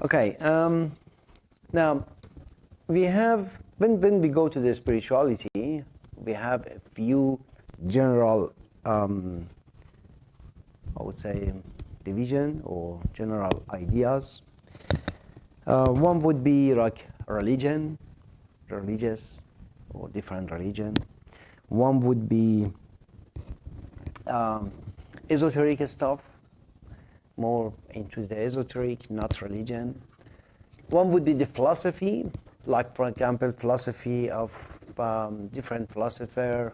Okay, now we have, when we go to the spirituality, we have a few general, I would say, division or general ideas. One would be like religion, religious or different religion. One would be esoteric stuff, more into the esoteric, not religion. One would be the philosophy, like for example, philosophy of different philosophers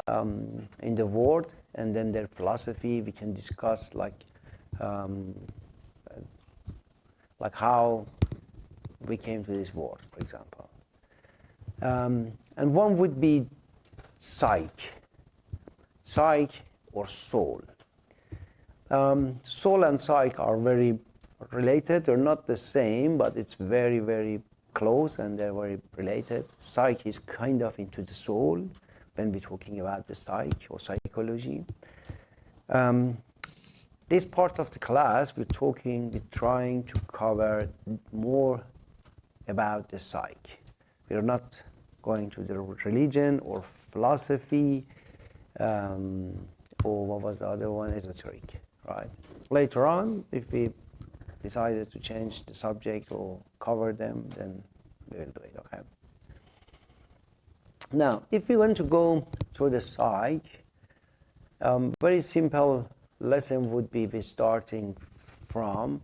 in the world, and then their philosophy we can discuss like how we came to this world, for example. And one would be psyche or soul. Soul and psyche are very related. They're not the same, but it's very, very close and they're very related. Psyche is kind of into the soul when we're talking about the psyche or psychology. This part of the class, we're trying to cover more about the psyche. We're not going to the religion or philosophy, or what was the other one, esoteric, right? Later on, if we decided to change the subject or cover them, then we will do it, okay? Now, if we want to go to the psyche, very simple lesson would be we starting from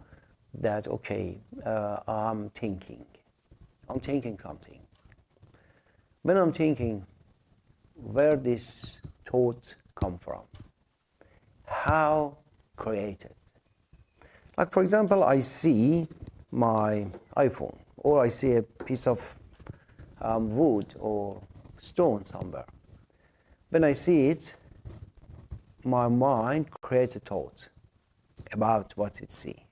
that, okay, I'm thinking something. When I'm thinking, where this thought come from? How created? Like for example, I see my iPhone, or I see a piece of wood or stone somewhere. When I see it, my mind creates a thought about what it sees.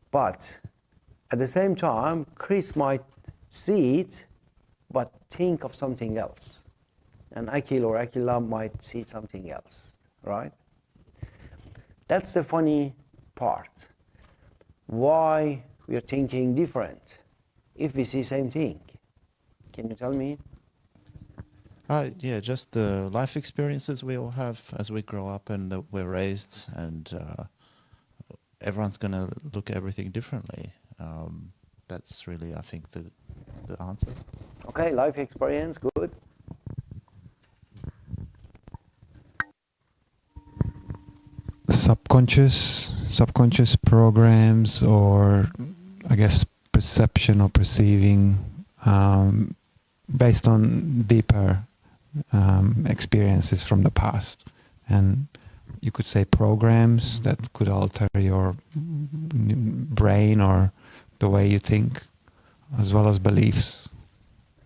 But at the same time, Chris might see it, but think of something else. And Akil or Akila might see something else, right? That's the funny part. Why we are thinking different if we see same thing? Can you tell me? Yeah, just the life experiences we all have as we grow up and that we're raised, and everyone's going to look at everything differently. That's really, I think, the answer. Okay, life experience, good. Subconscious programs, or I guess perception or perceiving, based on deeper experiences from the past. And you could say programs that could alter your brain or the way you think, as well as beliefs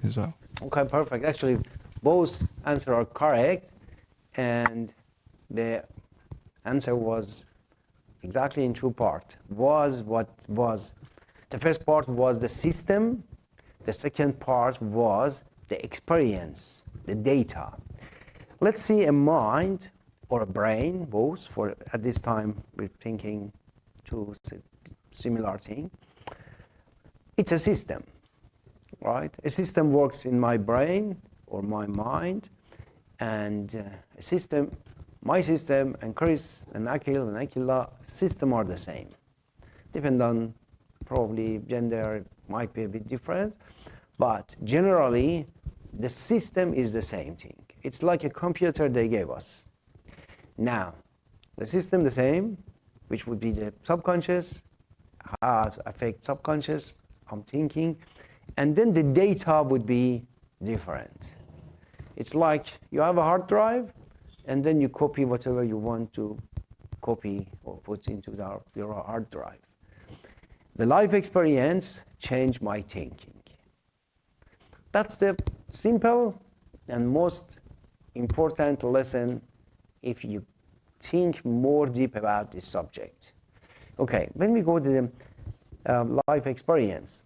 as well. Okay, perfect. Actually, both answers are correct, and the answer was exactly in two parts. The first part was the system, the second part was the experience, the data. Let's see a mind or a brain, both, for at this time we're thinking two similar things. It's a system, right? A system works in my brain or my mind, and a system, my system and Chris and Akil and Akila system are the same. Depending on probably gender, might be a bit different, but generally the system is the same thing. It's like a computer they gave us. Now, the system the same, which would be the subconscious, how it affects subconscious, I'm thinking, and then the data would be different. It's like you have a hard drive, and then you copy whatever you want to copy or put into your hard drive. The life experience changed my thinking. That's the simple and most important lesson if you think more deep about this subject. Okay, when we go to the life experience,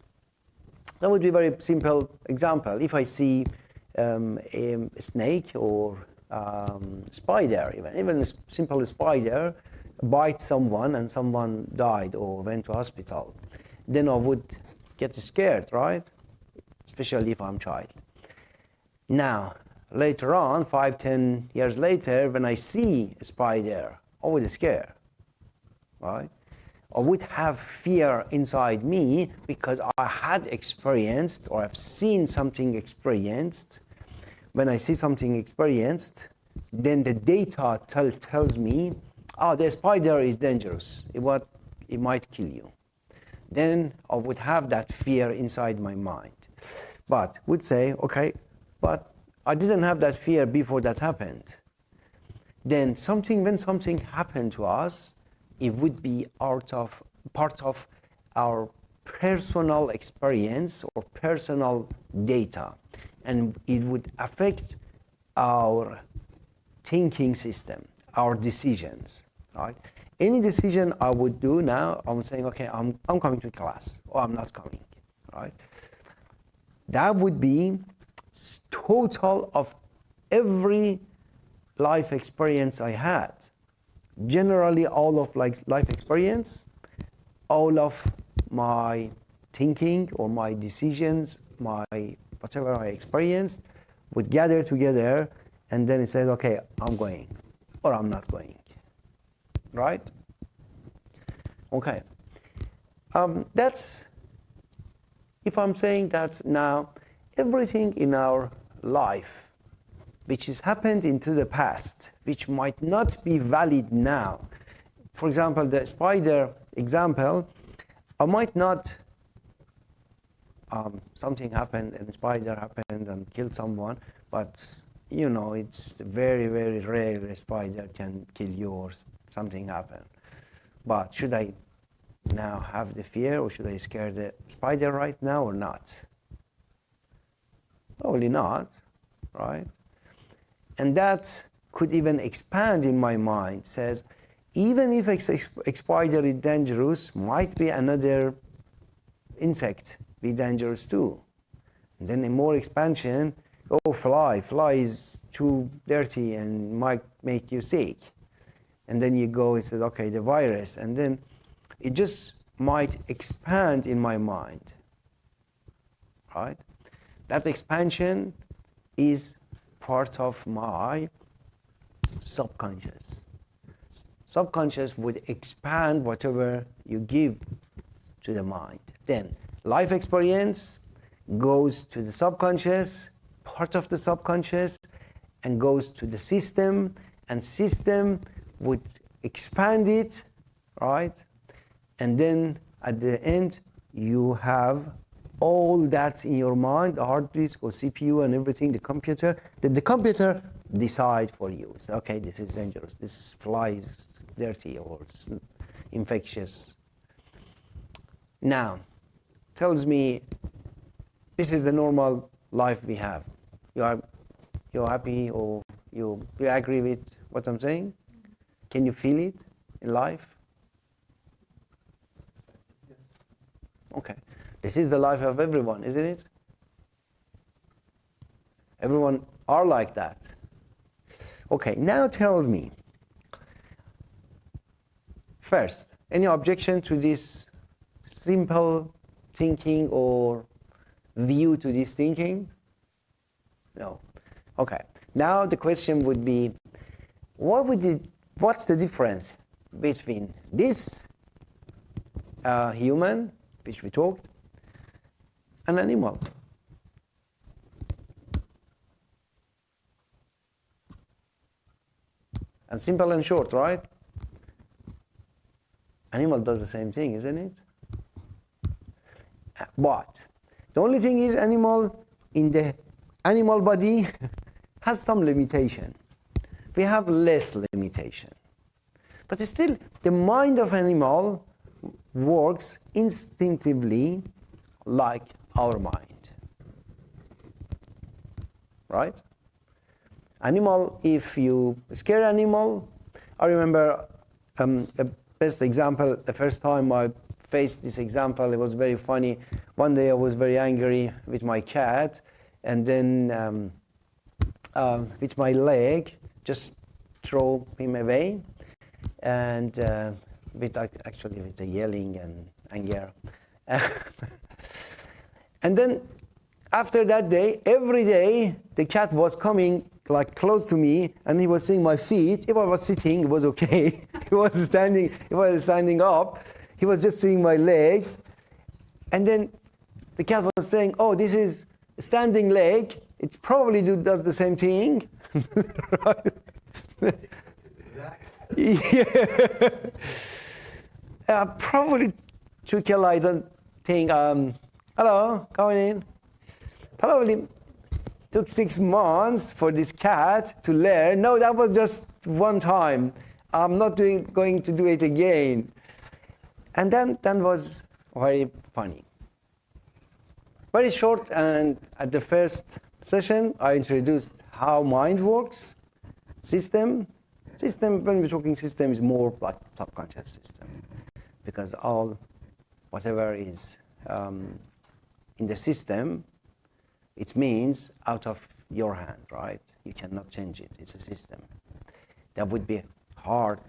that would be a very simple example. If I see a snake or spider, even a simple spider, bite someone and someone died or went to hospital, then I would get scared, right? Especially if I'm a child. Now, later on, 5, 10 years later, when I see a spider, I would scare, right? I would have fear inside me because I had experienced or I've seen something experienced. When I see something experienced, then the data tells me, oh, the spider is dangerous. It might kill you. Then I would have that fear inside my mind. But would say, okay, but I didn't have that fear before that happened. Then when something happened to us, it would be part of our personal experience or personal data. And it would affect our thinking system, our decisions, right? Any decision I would do now, I'm saying, okay, I'm coming to class, or I'm not coming, right? That would be total of every life experience I had. Generally, all of life experience, all of my thinking or my decisions, my whatever I experienced, would gather together, and then it says, okay, I'm going, or I'm not going, right? Okay. That's, if I'm saying that now, everything in our life which has happened into the past, which might not be valid now. For example, the spider example, I might not, something happened and spider happened and killed someone, but you know, it's very, very rare a spider can kill you or something happen. But should I now have the fear, or should I scare the spider right now or not? Probably not, right? And that could even expand in my mind, says, even if a spider is dangerous, might be another insect be dangerous too. And then a more expansion, oh, fly is too dirty and might make you sick. And then you go and say, okay, the virus, and then it just might expand in my mind, right? That expansion is part of my subconscious. Subconscious would expand whatever you give to the mind. Then life experience goes to the subconscious, part of the subconscious, and goes to the system, and system would expand it, right? And then at the end, you have all that in your mind, the hard disk or CPU and everything, the computer, that the computer decide for you. Say, okay, this is dangerous, this fly is dirty or infectious. Now, tells me this is the normal life we have. You're happy, or you agree with what I'm saying? Can you feel it in life? Yes. Okay. This is the life of everyone, isn't it? Everyone are like that. Okay, now tell me, first, any objection to this simple thinking or view to this thinking? No. Okay. Now the question would be, what's the difference between this human, which we talked, an animal? And simple and short, right? Animal does the same thing, isn't it? But the only thing is, animal in the animal body has some limitation. We have less limitation. But still, the mind of animal works instinctively like our mind, right? Animal, if you scare animal, I remember the best example, the first time I faced this example, it was very funny. One day I was very angry with my cat, and then with my leg, just throw him away. and actually with the yelling and anger. And then after that day, every day the cat was coming like close to me, and he was seeing my feet. If I was sitting, it was okay. He was standing up. He was just seeing my legs, and then the cat was saying, "Oh, this is a standing leg. It probably does the same thing." Right? Yeah. Probably took a little thing. Hello, coming in. Probably took 6 months for this cat to learn. No, that was just one time. I'm not going to do it again. And then was very funny. Very short, and at the first session, I introduced how mind works, system. System, when we're talking system, is more like subconscious system, because whatever is in the system, it means out of your hand, right? You cannot change it. It's a system. That would be hard.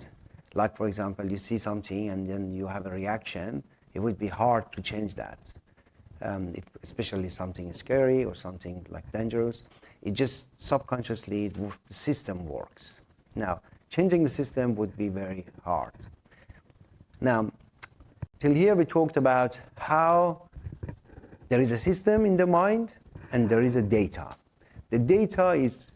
Like, for example, you see something and then you have a reaction. It would be hard to change that. If especially something is scary or something like dangerous. It just subconsciously, the system works. Now, changing the system would be very hard. Now, till here we talked about how there is a system in the mind and there is a data. The data is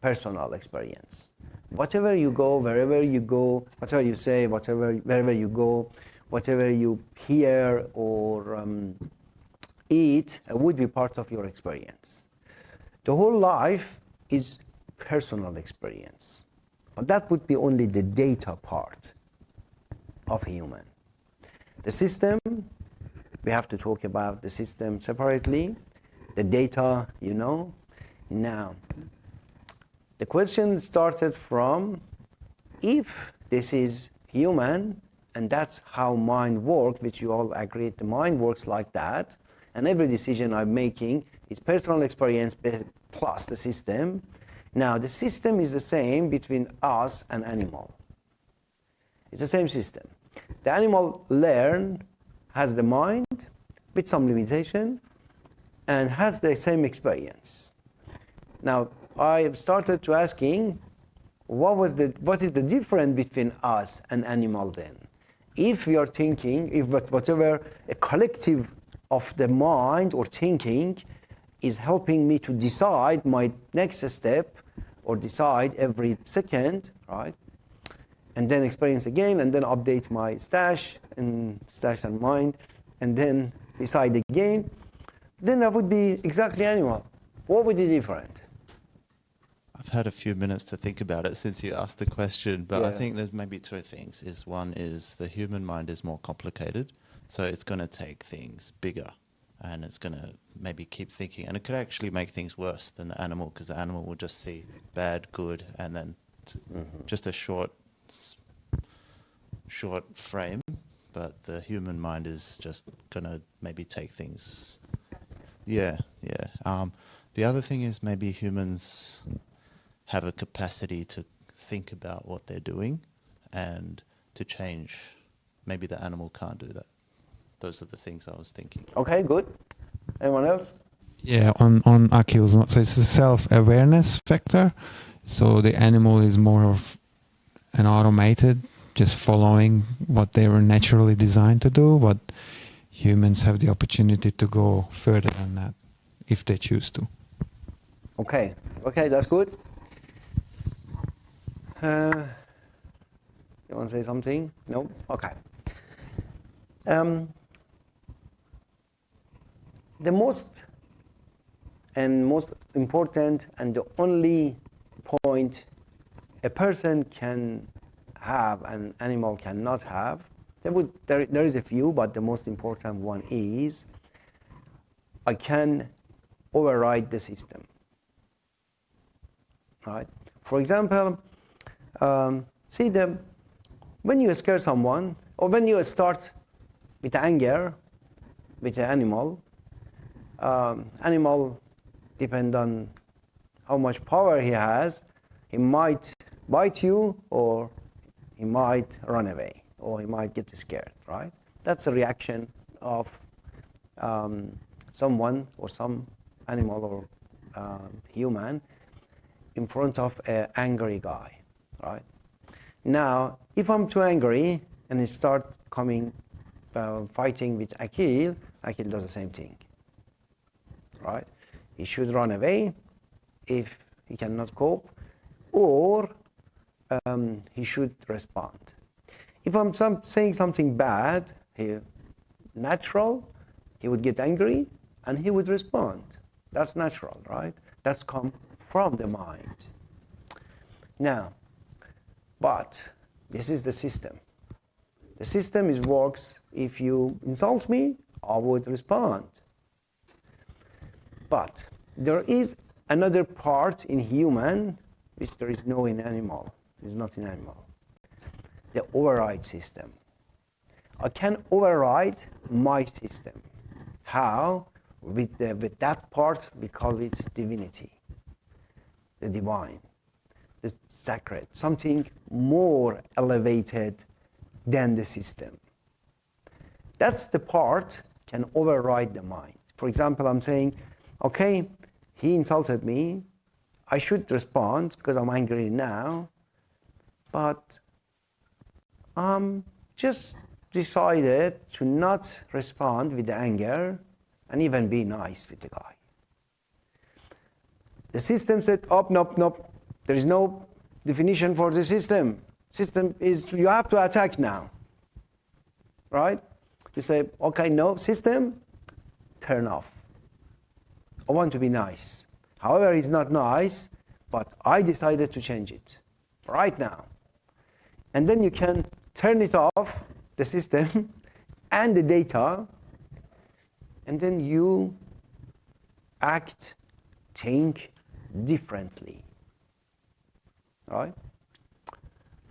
personal experience. Whatever you go, wherever you go, whatever you say, wherever you go, whatever you hear or eat would be part of your experience. The whole life is personal experience. But that would be only the data part of human. The system, we have to talk about the system separately. The data, you know. Now, the question started from, if this is human, and that's how mind works, which you all agreed the mind works like that, and every decision I'm making is personal experience plus the system. Now, the system is the same between us and animal. It's the same system. The animal has the mind with some limitation and has the same experience. Now, I started to asking, what is the difference between us and animal then? If we are thinking, if whatever a collective of the mind or thinking is helping me to decide my next step or decide every second, right? And then experience again, and then update my stash and mind, and then decide again, then that would be exactly animal. What would be different? I've had a few minutes to think about it since you asked the question, but I Yeah. think there's maybe two things. One is the human mind is more complicated, so it's going to take things bigger, and it's going to maybe keep thinking, and it could actually make things worse than the animal, because the animal will just see bad, good, and then just a short frame, but the human mind is just going to maybe take things. Yeah. The other thing is maybe humans have a capacity to think about what they're doing and to change. Maybe the animal can't do that. Those are the things I was thinking. Okay, good. Anyone else? Yeah, on Akhil's, so it's a self-awareness factor. So the animal is more of an automated, just following what they were naturally designed to do, but humans have the opportunity to go further than that if they choose to. Okay, that's good. You want to say something? No? Okay. The most important and the only point a person can have and animal cannot have, there is a few, but the most important one is I can override the system. Right? For example, when you scare someone, or when you start with anger with an animal, animal depend on how much power he has. He might bite you, or he might run away or he might get scared, right? That's a reaction of someone or some animal or human in front of an angry guy, right? Now, if I'm too angry and he start coming fighting with Akil, Akil does the same thing, right? He should run away if he cannot cope, or he should respond. If I'm saying something bad, natural, he would get angry and he would respond. That's natural, right? That's come from the mind. Now, but this is the system. The system works, if you insult me, I would respond. But there is another part in human which there is no in animal. It's not in animal. The override system. I can override my system. How? With that part, we call it divinity, the divine, the sacred, something more elevated than the system. That's the part can override the mind. For example, I'm saying, okay, he insulted me. I should respond because I'm angry now, but just decided to not respond with the anger and even be nice with the guy. The system said, oh, nope. There is no definition for the system. System is you have to attack now, right? You say, okay, no, system, turn off. I want to be nice. However, it's not nice, but I decided to change it right now. And then you can turn it off, the system, and the data, and then you act, think differently, right?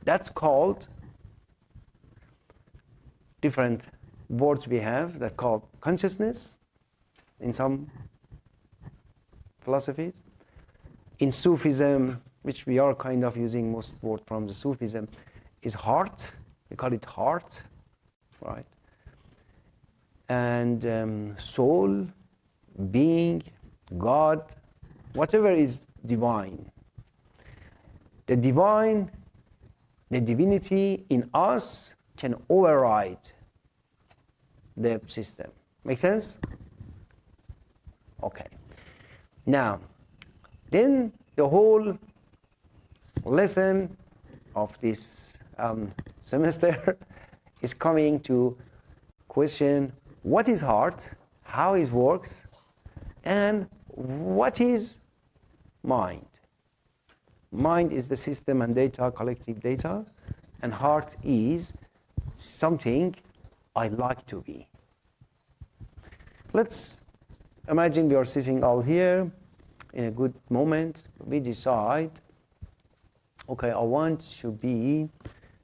That's called, different words we have that called consciousness in some philosophies. In Sufism, which we are kind of using most word from the Sufism, is heart. We call it heart, right? And soul, being, God, whatever is divine. The divine, the divinity in us can override the system. Make sense? Okay. Now, then the whole lesson of this semester is coming to question what is heart, how it works, and what is mind. Mind is the system and data, collective data, and heart is something I like to be. Let's imagine we are sitting all here in a good moment. We decide, okay, I want to be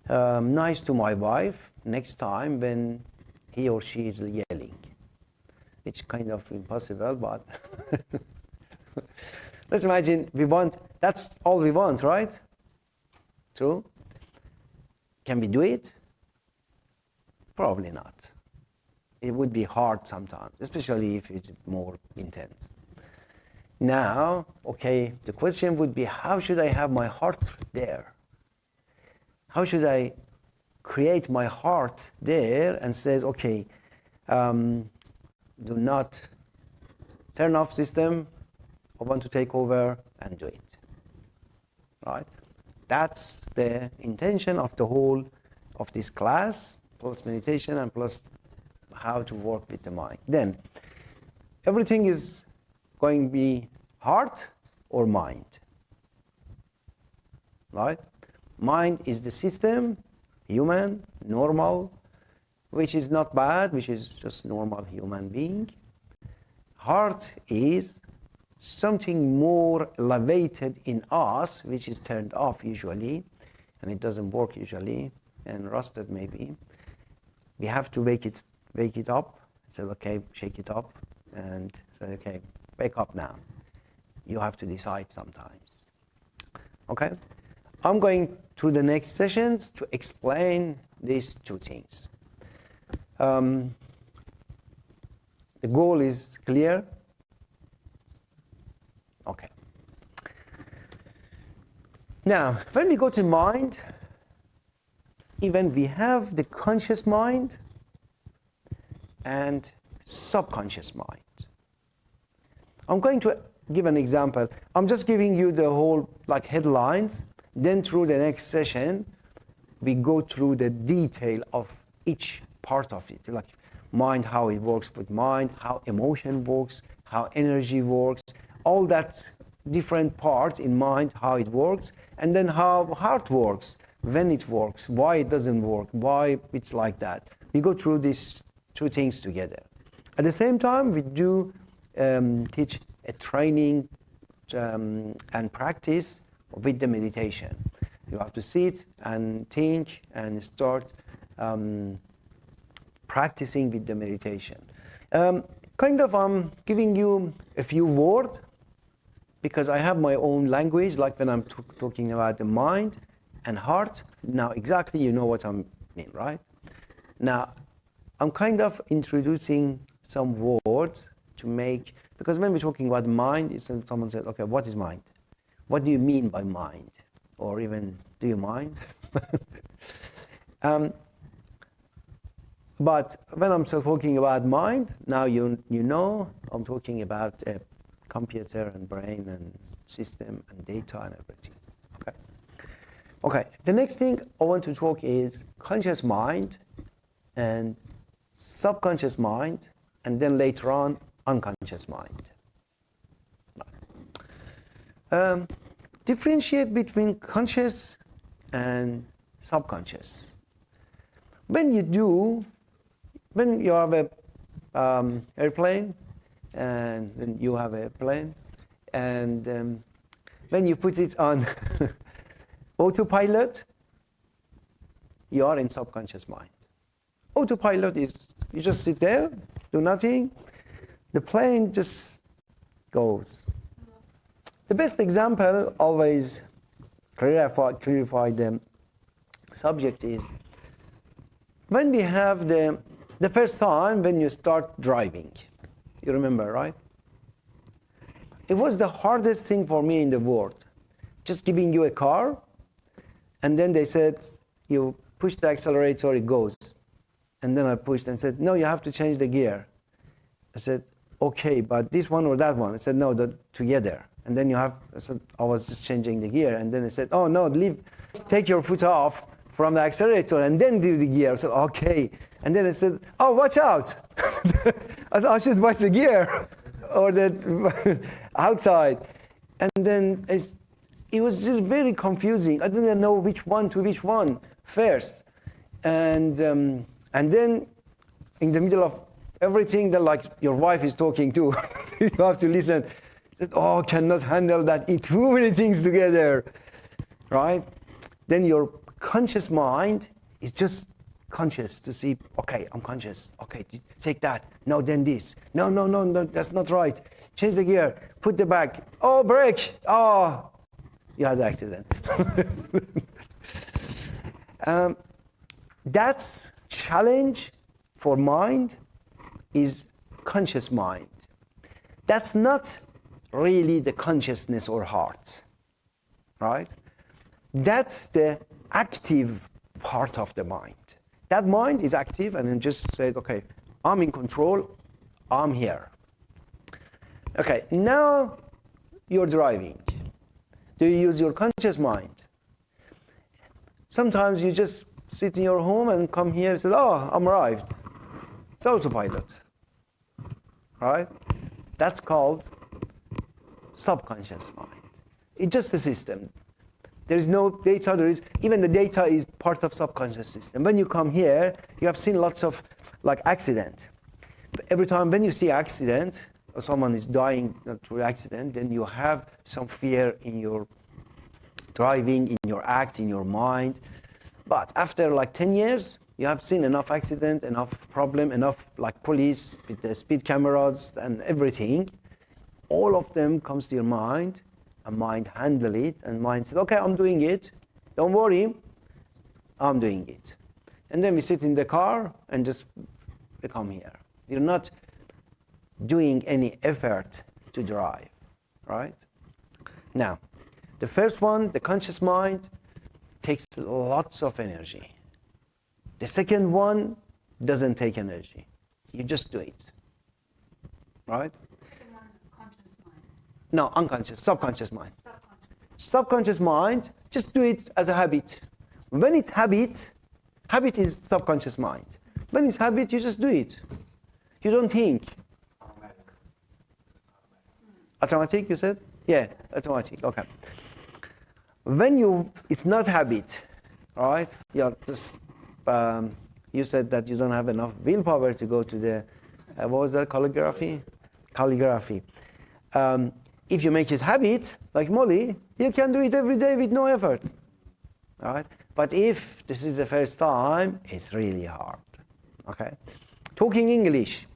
nice to my wife next time when he or she is yelling. It's kind of impossible, but let's imagine that's all we want, right? True? Can we do it? Probably not. It would be hard sometimes, especially if it's more intense. Now, okay, the question would be, how should I have my heart there? How should I create my heart there and says, okay, do not turn off system, I want to take over and do it, right? That's the intention of the whole of this class, plus meditation and plus how to work with the mind. Then, everything is going to be heart or mind, right? Mind is the system, human, normal, which is not bad, which is just normal human being. Heart is something more elevated in us, which is turned off usually, and it doesn't work usually, and rusted maybe. We have to wake it up, and say, okay, shake it up, and say, okay, wake up now. You have to decide sometimes. Okay? I'm going through the next sessions to explain these two things. The goal is clear? Okay. Now, when we go to mind, even we have the conscious mind and subconscious mind. I'm going to give an example. I'm just giving you the whole like headlines. Then through the next session, we go through the detail of each part of it, like mind, how it works with mind, how emotion works, how energy works, all that different parts in mind, how it works, and then how heart works, when it works, why it doesn't work, why it's like that. We go through these two things together. At the same time, we do teach a training and practice with the meditation. You have to sit and think and start practicing with the meditation. I'm giving you a few words because I have my own language, like when I'm talking about the mind and heart. Now exactly you know what I mean, right? Now I'm kind of introducing some words to make, because when we're talking about mind, someone said, okay, what is mind? What do you mean by mind? Or even, do you mind? But when I'm still talking about mind, now you know I'm talking about a computer and brain and system and data and everything. Okay. The next thing I want to talk is conscious mind and subconscious mind, and then later on unconscious mind. Differentiate between conscious and subconscious. When you have a airplane, and then you have a plane, and when you put it on autopilot, you are in subconscious mind. Autopilot is you just sit there, do nothing, the plane just goes. The best example, always clarify the subject, is when we have the first time when you start driving. You remember, right? It was the hardest thing for me in the world. Just giving you a car, and then they said, you push the accelerator, it goes. And then I pushed and said, no, you have to change the gear. I said, okay, but this one or that one? I said, no, together. And then I said, I was just changing the gear. And then I said, oh, no, take your foot off from the accelerator and then do the gear. I said, okay. And then I said, oh, watch out. I said, I should watch the gear or the outside. And then it was just very confusing. I didn't know which one to which one first. And then in the middle of everything that like your wife is talking to, you have to listen. Said, oh, cannot handle that, eat too many things together, right? Then your conscious mind is just conscious to see, okay, I'm conscious. Okay, take that. No, then this. No, that's not right. Change the gear. Put the back. Oh, brake. Oh, you had an accident. That's challenge for mind is conscious mind. That's not really the consciousness or heart, right? That's the active part of the mind. That mind is active and then just said, okay, I'm in control, I'm here. Okay, now you're driving. Do you use your conscious mind? Sometimes you just sit in your home and come here and say, oh, I'm arrived. It's autopilot, right? That's called subconscious mind. It's just a system. There is no data, even the data is part of subconscious system. When you come here, you have seen lots of like accident. Every time when you see accident, or someone is dying through accident, then you have some fear in your driving, in your act, in your mind. But after like 10 years, you have seen enough accident, enough problem, enough like police with the speed cameras and everything. All of them comes to your mind, and mind handle it, and mind says, okay, I'm doing it. Don't worry, I'm doing it. And then we sit in the car and just come here. You're not doing any effort to drive, right? Now, the first one, the conscious mind, takes lots of energy. The second one doesn't take energy. You just do it, right? Second one is the conscious mind. No, unconscious, subconscious mind. Subconscious. Subconscious mind, just do it as a habit. When it's habit is subconscious mind. When it's habit, you just do it. You don't think. Automatic, you said? Yeah, automatic, okay. When it's not habit, right? You're just, you said that you don't have enough willpower to go to the, what was that, calligraphy? Calligraphy. If you make it habit, like Molly, you can do it every day with no effort, right? But if this is the first time, it's really hard, okay? Talking English.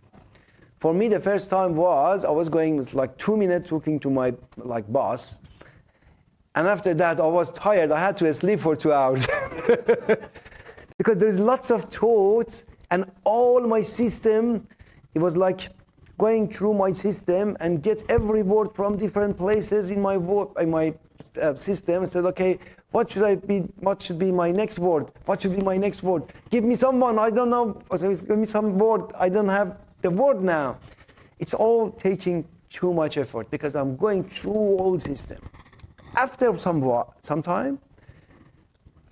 For me, the first time was, I was going with like 2 minutes talking to my boss. And after that, I was tired. I had to sleep for 2 hours. Because there's lots of thoughts and all my system, it was like going through my system and get every word from different places in my system and said, okay, what should be my next word? What should be my next word? Give me someone, I don't know, give me some word, I don't have the word now. It's all taking too much effort because I'm going through all system. After some time,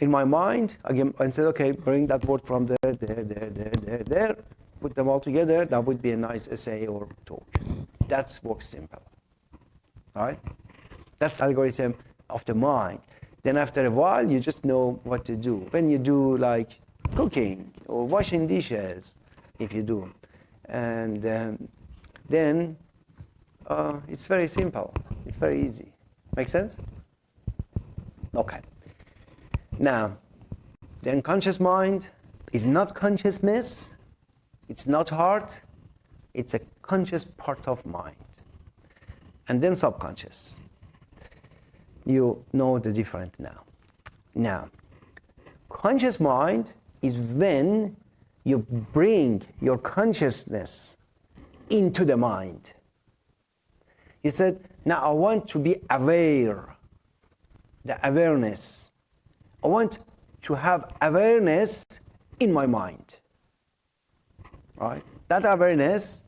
in my mind, again, I said, okay, bring that word from there, put them all together, that would be a nice essay or talk. That's works simple, all right? That's the algorithm of the mind. Then after a while, you just know what to do. When you do like cooking or washing dishes, if you do, and then it's very simple. It's very easy. Make sense? Okay. Now, the unconscious mind is not consciousness. It's not heart. It's a conscious part of mind. And then subconscious. You know the difference now. Now, conscious mind is when you bring your consciousness into the mind. You said, now I want to be aware, the awareness. I want to have awareness in my mind. Right? That awareness,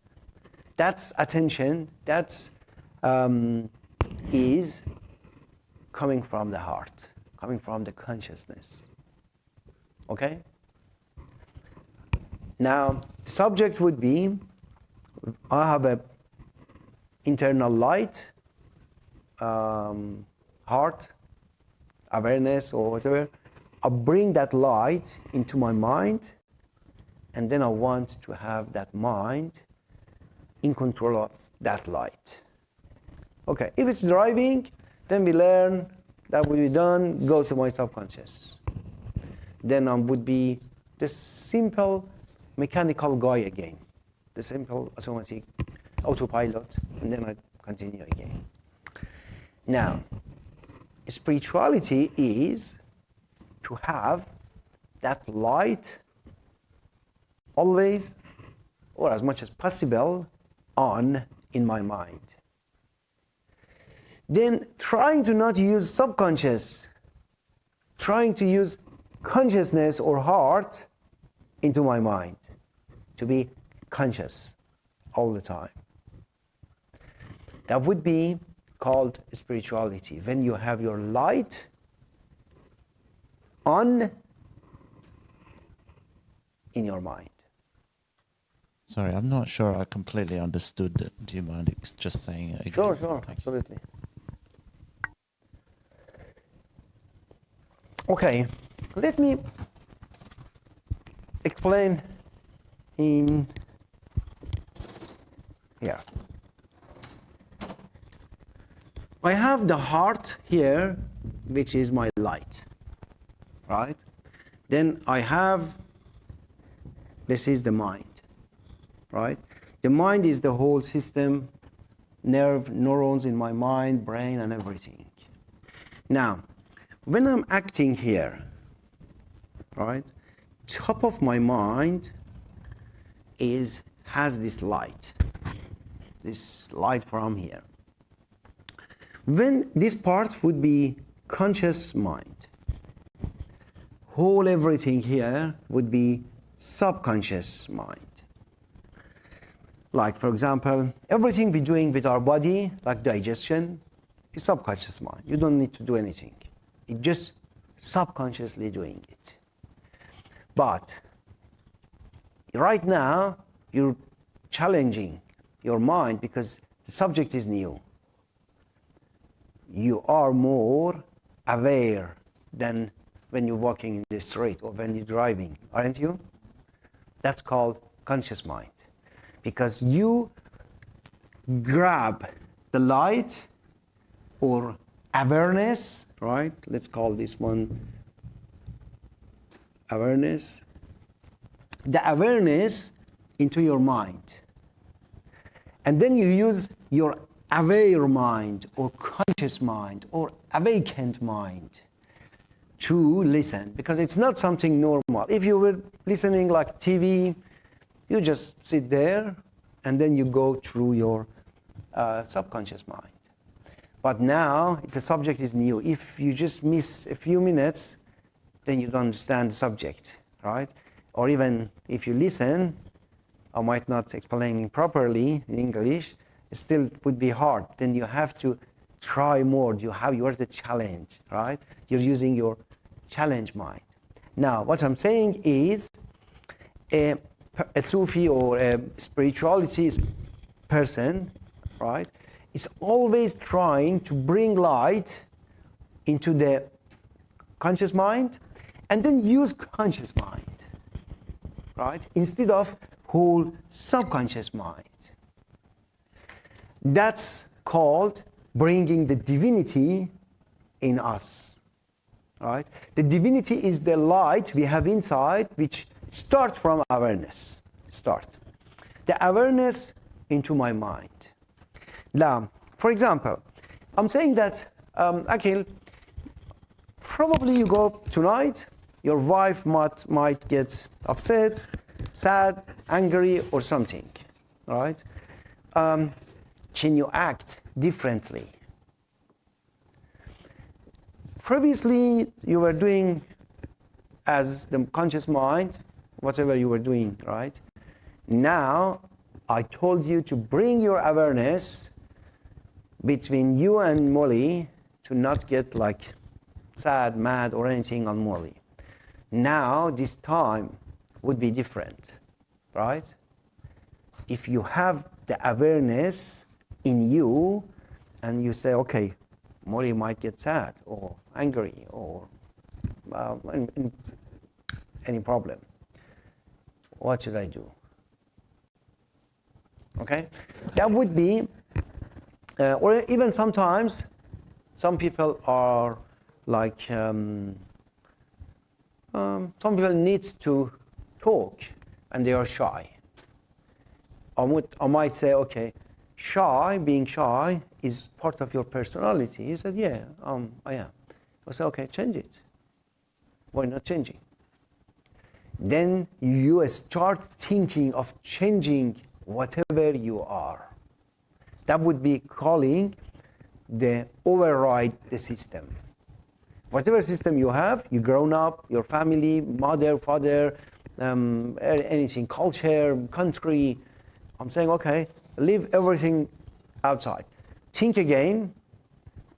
that's attention, that's is coming from the heart, coming from the consciousness. Okay? Now, the subject would be, I have a internal light, heart, awareness or whatever. I bring that light into my mind, and then I want to have that mind in control of that light. Okay, if it's driving, then we learn, that will be done, go to my subconscious. Then I would be the simple mechanical guy again, the simple automatic autopilot, and then I continue again. Now, spirituality is to have that light always, or as much as possible, on in my mind. Then trying to not use subconscious, trying to use consciousness or heart into my mind, to be conscious all the time. That would be called spirituality, when you have your light on in your mind. Sorry, I'm not sure I completely understood it. Do you mind just saying it again? Sure, Thank you. absolutely. Okay, let me explain in here. I have the heart here, which is my light, right? Then I have, this is the mind, right? The mind is the whole system, neurons in my mind, brain, and everything. Now, when I'm acting here, right, top of my mind has this light from here. When this part would be conscious mind, whole everything here would be subconscious mind. Like, for example, everything we're doing with our body, like digestion, is subconscious mind. You don't need to do anything. It's just subconsciously doing it. But right now, you're challenging your mind because the subject is new. You are more aware than when you're walking in the street or when you're driving, aren't you? That's called conscious mind. Because you grab the light or awareness, right? Let's call this one awareness. The awareness into your mind. And then you use your aware mind or conscious mind or awakened mind to listen, because it's not something normal. If you were listening like TV, you just sit there and then you go through your subconscious mind. But now the subject is new. If you just miss a few minutes, then you don't understand the subject, right? Or even if you listen, I might not explain properly in English, it still would be hard. Then you have to try more. You are the challenge, right? You're using your challenge mind. Now, what I'm saying is a Sufi or a spirituality person, right, is always trying to bring light into the conscious mind and then use conscious mind, right, instead of whole subconscious mind. That's called bringing the divinity in us, right? The divinity is the light we have inside, which starts from awareness. The awareness into my mind. Now, for example, I'm saying that, Akhil, probably you go tonight, your wife might get upset, sad, angry, or something, right? Can you act differently? Previously, you were doing as the conscious mind, whatever you were doing, right? Now, I told you to bring your awareness between you and Molly to not get like sad, mad, or anything on Molly. Now, this time would be different, right? If you have the awareness in you and you say, okay, Molly might get sad or angry or any problem. What should I do? Okay? That would be, or even sometimes, some people are like, some people need to talk and they are shy. I might say, okay, being shy is part of your personality. He said, yeah, I am. I said, okay, change it. Why not changing? Then you start thinking of changing whatever you are. That would be calling the override the system. Whatever system you have, you grown up, your family, mother, father, anything, culture, country. I'm saying, okay, leave everything outside. Think again,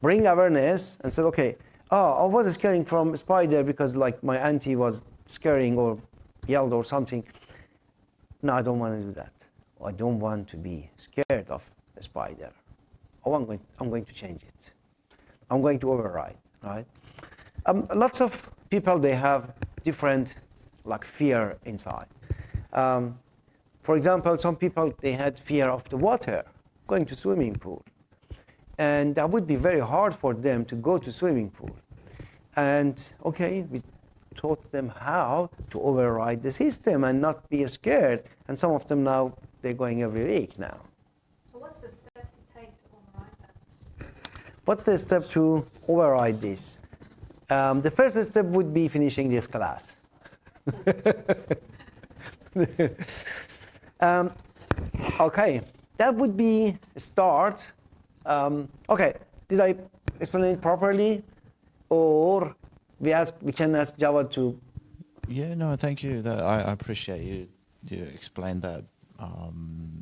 bring awareness, and say, okay, I was scaring from a spider because like my auntie was scaring or yelled or something. No, I don't want to do that. I don't want to be scared of a spider. I'm going to change it. I'm going to override, right? Lots of people, they have different like fear inside. For example, some people, they had fear of the water, going to swimming pool. And that would be very hard for them to go to swimming pool. And okay, we taught them how to override the system and not be scared. And some of them now, they're going every week now. So what's the step to take to override that? What's the step to override this? The first step would be finishing this class. Okay, that would be a start. Okay, did I explain it properly, or we can ask Java to? Yeah, no, thank you. I appreciate you explained that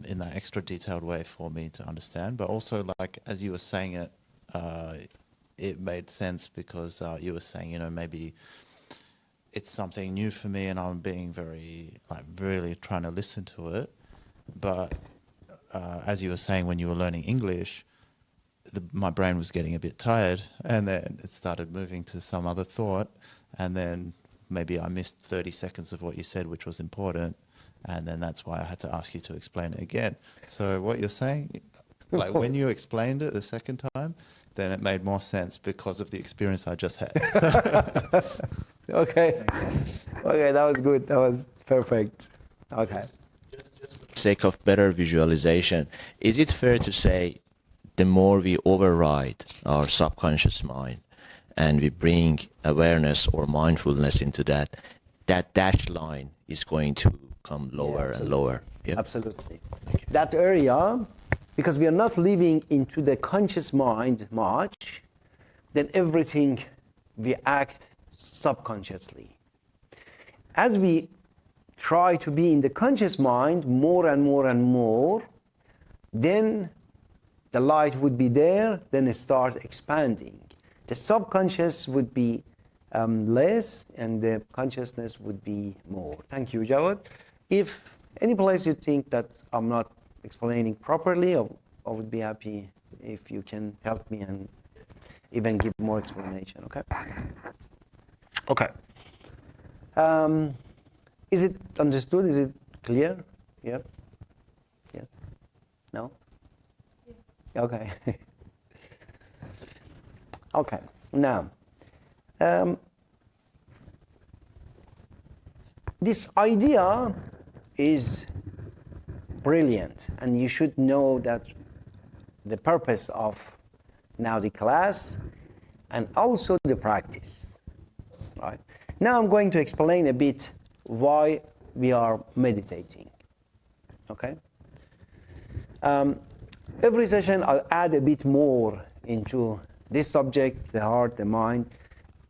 in that extra detailed way for me to understand. But also, like as you were saying it, it made sense because you were saying, you know, maybe it's something new for me, and I'm being very like really trying to listen to it. But as you were saying, when you were learning English, my brain was getting a bit tired, and then it started moving to some other thought, and then maybe I missed 30 seconds of what you said, which was important, and then that's why I had to ask you to explain it again. So what you're saying, like when you explained it the second time, then it made more sense because of the experience I just had. Okay, okay, that was good. That was perfect. Okay. Sake of better visualization, is it fair to say the more we override our subconscious mind and we bring awareness or mindfulness into that, that dashed line is going to come lower and lower? Yep. Absolutely. That area, because we are not living into the conscious mind much, then everything we act subconsciously. As we try to be in the conscious mind more and more and more, then the light would be there, then it starts expanding. The subconscious would be less, and the consciousness would be more. Thank you, Jawad. If any place you think that I'm not explaining properly, I would be happy if you can help me and even give more explanation, okay? Okay. Is it understood? Is it clear? Yep. Yes? No? Okay. Okay. Now, this idea is brilliant, and you should know that the purpose of now the class and also the practice. Right? Now I'm going to explain a bit why we are meditating. Okay? Every session I'll add a bit more into this subject, the heart, the mind.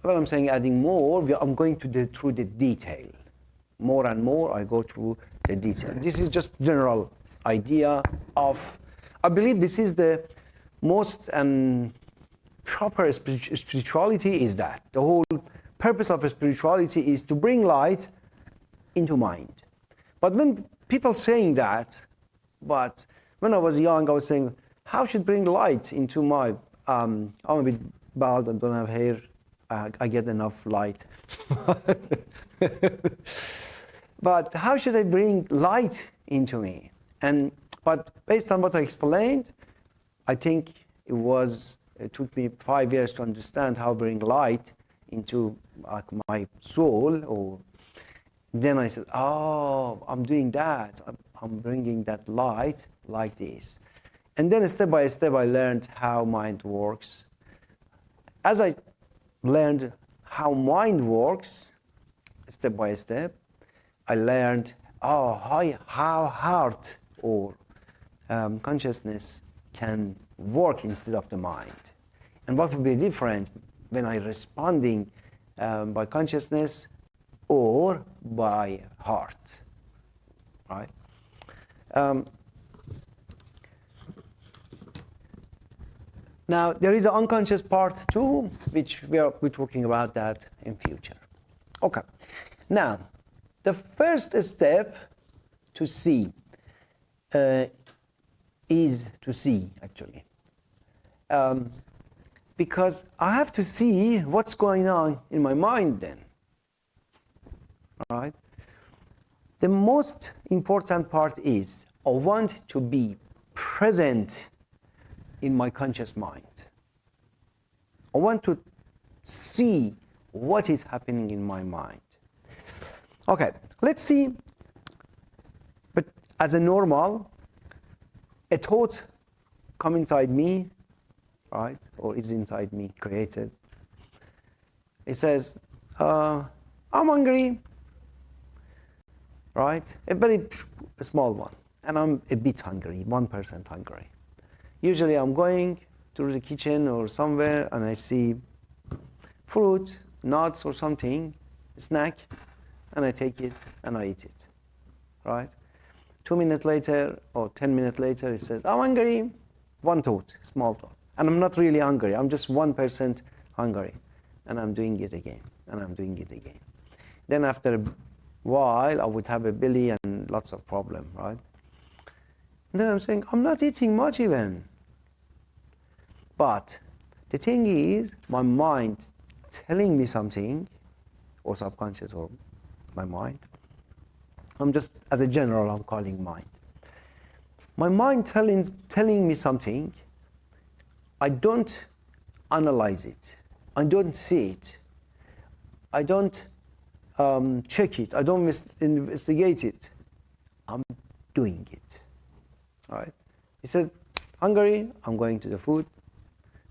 When I'm saying adding more, I'm going to go through the detail. More and more I go through the detail. This is just general idea of, I believe this is the most proper spirituality is that. The whole purpose of spirituality is to bring light into mind. But when people saying that, but when I was young, I was saying, how should bring light into my, I'm a bit bald and don't have hair, I get enough light. But how should I bring light into me? But based on what I explained, I think it took me 5 years to understand how to bring light into my soul. Or then I said, oh, I'm doing that. I'm bringing that light like this. And then step by step, I learned how mind works. As I learned how mind works, step by step, I learned how heart or consciousness can work instead of the mind. And what would be different when I responding by consciousness or by heart, right? Now, there is an unconscious part too, which we're talking about that in future. Okay. Now, the first step to see is to see, actually. Because I have to see what's going on in my mind then. All right? The most important part is I want to be present in my conscious mind. I want to see what is happening in my mind. Okay, let's see, but as a normal, a thought come inside me, right, or is inside me, created. It says, I'm hungry, right? A very small one. And I'm a bit hungry, 1% hungry. Usually I'm going to the kitchen or somewhere and I see fruit, nuts or something, a snack, and I take it and I eat it, right? 2 minutes later or 10 minutes later, it says, I'm hungry, one thought, small thought. And I'm not really hungry, I'm just 1% hungry. And I'm doing it again, and I'm doing it again. Then after a while, I would have a belly and lots of problem, right? And then I'm saying, I'm not eating much even. But the thing is, my mind telling me something, or subconscious, or my mind. I'm just, as a general, I'm calling mind. My mind telling me something, I don't analyze it. I don't see it. I don't check it. I don't investigate it. I'm doing it. All right? He says, hungry, I'm going to the food,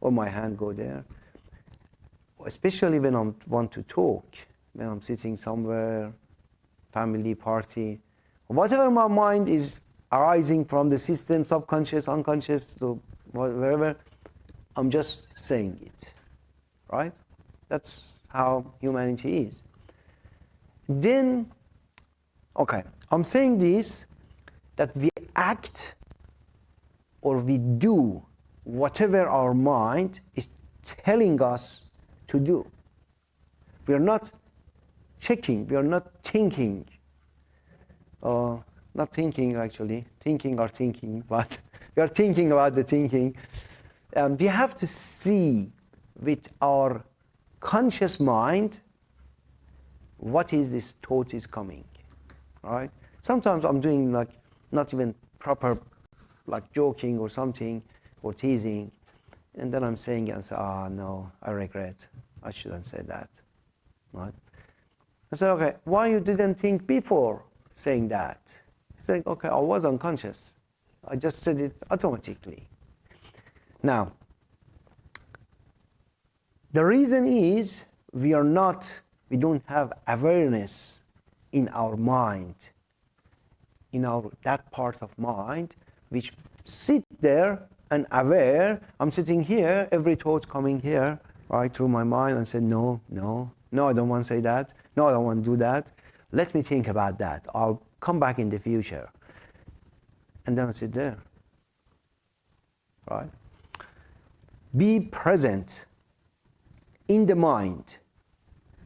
or my hand go there. Especially when I want to talk, when I'm sitting somewhere, family, party, whatever my mind is arising from the system, subconscious, unconscious, so wherever, I'm just saying it, right? That's how humanity is. Then, okay, I'm saying this, that we act or we do whatever our mind is telling us to do. We are not checking, we are not thinking. Not thinking actually, thinking or thinking, but we are thinking about the thinking. We have to see with our conscious mind what is this thought is coming, right? Sometimes I'm doing like not even proper, like joking or something, or teasing, and then I'm saying and say, no, I regret, I shouldn't say that, right? I say, okay, why you didn't think before saying that? He said, okay, I was unconscious. I just said it automatically. Now, the reason is we don't have awareness in our mind, in that part of mind, which sit there and aware. I'm sitting here, every thought coming here, right, through my mind, and say, no, I don't want to say that. No, I don't want to do that. Let me think about that. I'll come back in the future. And then I sit there, right? Be present in the mind.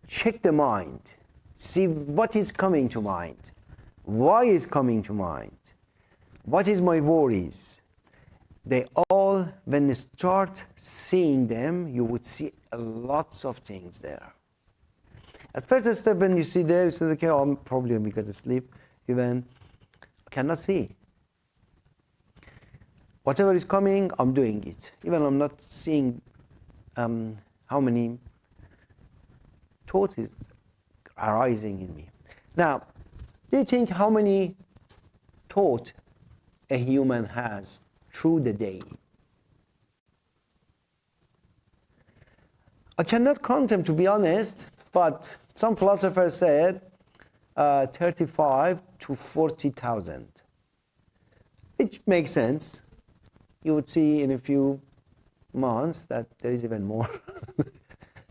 Check the mind. See what is coming to mind. Why is coming to mind? What is my worries? They all, when you start seeing them, you would see lots of things there. At first step, when you see there, you say, okay, I'm probably going to sleep. Even I cannot see. Whatever is coming, I'm doing it. Even I'm not seeing how many thoughts is arising in me. Now, do you think how many thoughts a human has through the day? I cannot count them, to be honest, but some philosophers said 35 to 40,000. Which makes sense. You would see in a few months that there is even more.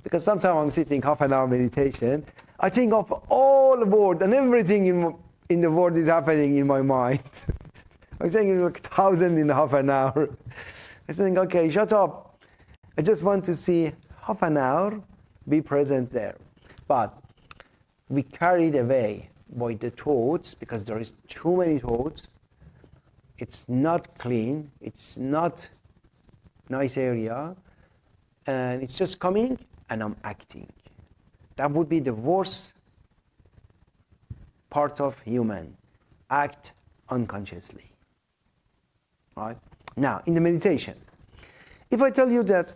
Because sometimes I'm sitting half an hour meditation, I think of all the world and everything in the world is happening in my mind. I'm saying 1,000 in half an hour. I think, okay, shut up. I just want to see half an hour, be present there. But we carried away by the thoughts because there is too many thoughts. It's not clean. It's not nice area. And it's just coming and I'm acting. That would be the worst part of human. Act unconsciously. Right? Now, in the meditation, if I tell you that,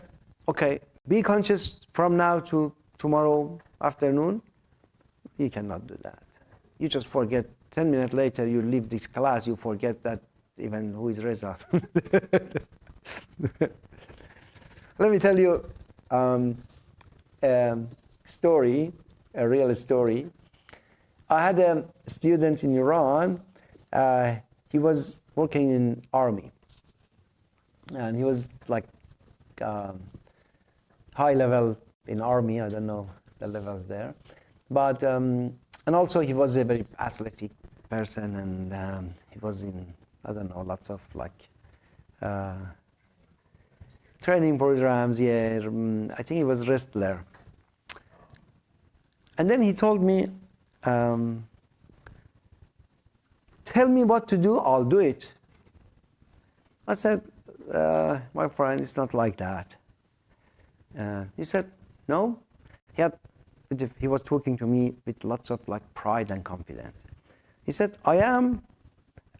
okay, be conscious from now to tomorrow afternoon, you cannot do that. You just forget. 10 minutes later, you leave this class, you forget that even who is Reza. Let me tell you story, a real story. I had a student in Iran. He was working in army, and he was like high level in army. I don't know the levels there, but and also he was a very athletic person, and he was in, I don't know, lots of like training programs. Yeah, I think he was wrestler. And then he told me, tell me what to do, I'll do it. I said, my friend, it's not like that. He said, no. He was talking to me with lots of like pride and confidence. He said, I am,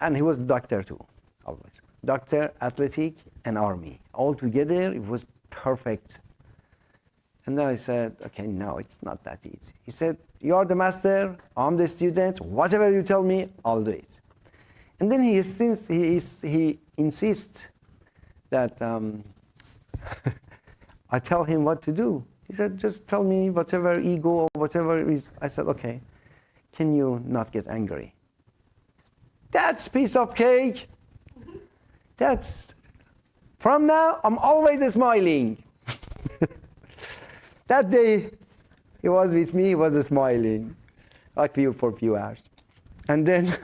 and he was doctor too, always. Doctor, athletic, and army. All together, it was perfect. And then I said, okay, no, it's not that easy. He said, you are the master, I'm the student, whatever you tell me, I'll do it. And then he insists that I tell him what to do. He said, just tell me whatever ego or whatever is. I said, okay, can you not get angry? That's piece of cake. That's, from now, I'm always smiling. That day, he was with me, he was smiling, like for a few hours. And then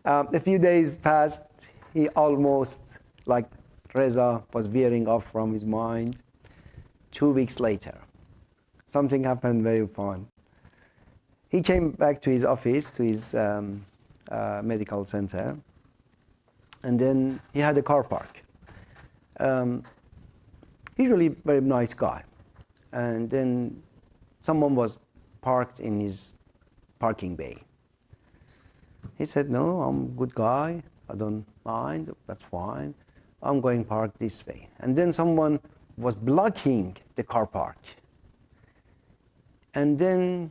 a few days passed, he almost, like Reza, was veering off from his mind. 2 weeks later, something happened very fun. He came back to his office, to his medical center, and then he had a car park. Usually very nice guy. And then someone was parked in his parking bay. He said, no, I'm a good guy, I don't mind, that's fine. I'm going park this way. And then someone was blocking the car park. And then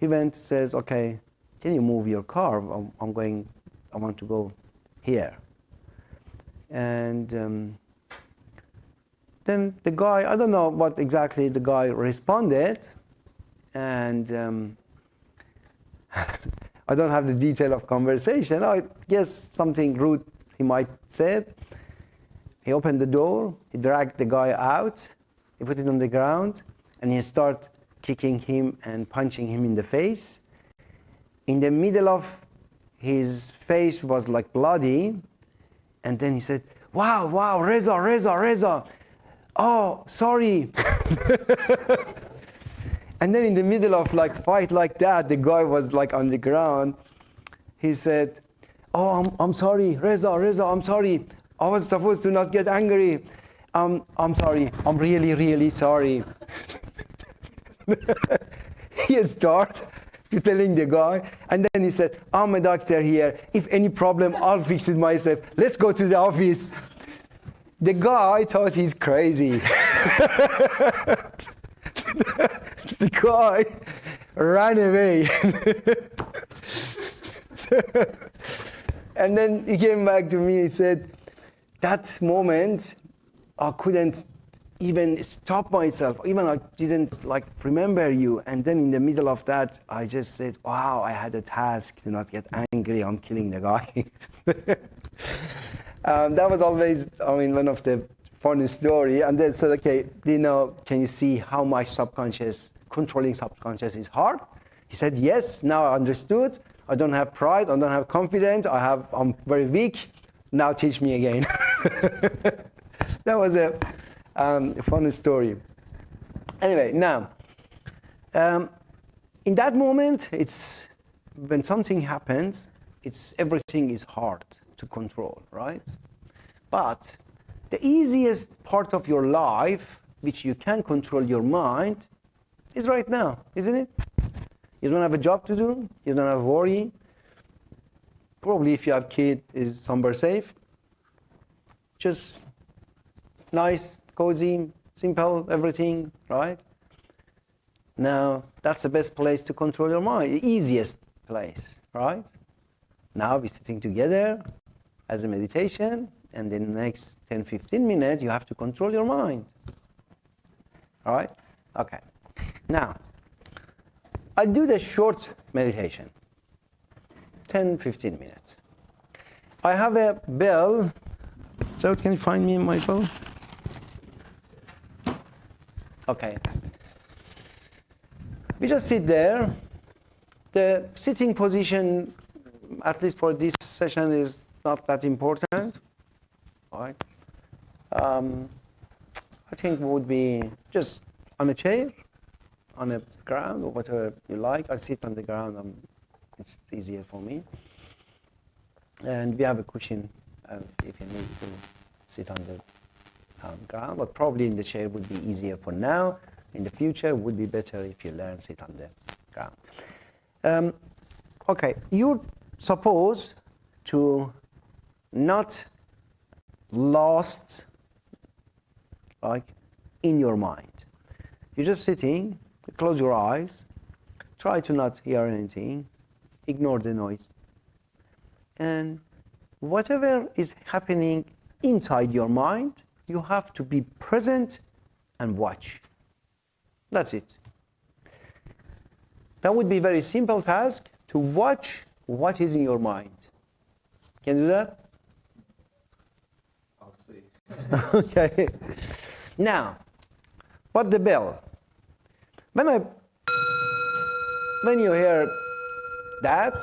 he went, says, okay, can you move your car? I want to go here. And then the guy, I don't know what exactly the guy responded, and I don't have the detail of conversation. I guess something rude he might said. He opened the door, he dragged the guy out, he put it on the ground, and he started kicking him and punching him in the face. In the middle of his face was like bloody, and then he said, wow, Reza. Oh, sorry. And then in the middle of like fight like that, the guy was like on the ground. He said, oh, I'm sorry, Reza, I'm sorry. I was supposed to not get angry. I'm sorry. I'm really, really sorry. He started telling the guy, and then he said, I'm a doctor here. If any problem, I'll fix it myself. Let's go to the office. The guy thought he's crazy. The guy ran away. And then he came back to me, he said, that moment, I couldn't even stop myself. Even I didn't like remember you. And then in the middle of that, I just said, wow, I had a task to not get angry. I'm killing the guy. That was always, one of the funny story. And then said, okay, can you see how much controlling subconscious is hard? He said, yes, now I understood. I don't have pride, I don't have confidence, I'm very weak. Now teach me again. That was a funny story. Anyway, now, in that moment, it's when something happens, everything is hard to control, right? But the easiest part of your life, which you can control your mind, is right now, isn't it? You don't have a job to do, you don't have worry. Probably if you have kid, is somewhere safe. Just nice, cozy, simple, everything, right? Now, that's the best place to control your mind, the easiest place, right? Now we're sitting together as a meditation, and in the next 10, 15 minutes, you have to control your mind, all right? Okay. Now, I do the short meditation, 10, 15 minutes. I have a bell. So can you find me my bell? Okay. We just sit there. The sitting position, at least for this session, is not that important. All right. I think would be just on a chair, on the ground, or whatever you like. I sit on the ground. It's easier for me. And we have a cushion if you need to sit on the ground, but probably in the chair would be easier for now. In the future, would be better if you learn sit on the ground. Okay, you're supposed to not lost like in your mind. You're just sitting, close your eyes, try to not hear anything, ignore the noise. And whatever is happening inside your mind, you have to be present and watch. That's it. That would be a very simple task, to watch what is in your mind. Can you do that? I'll see. Okay. Now, what the bell? When you hear that,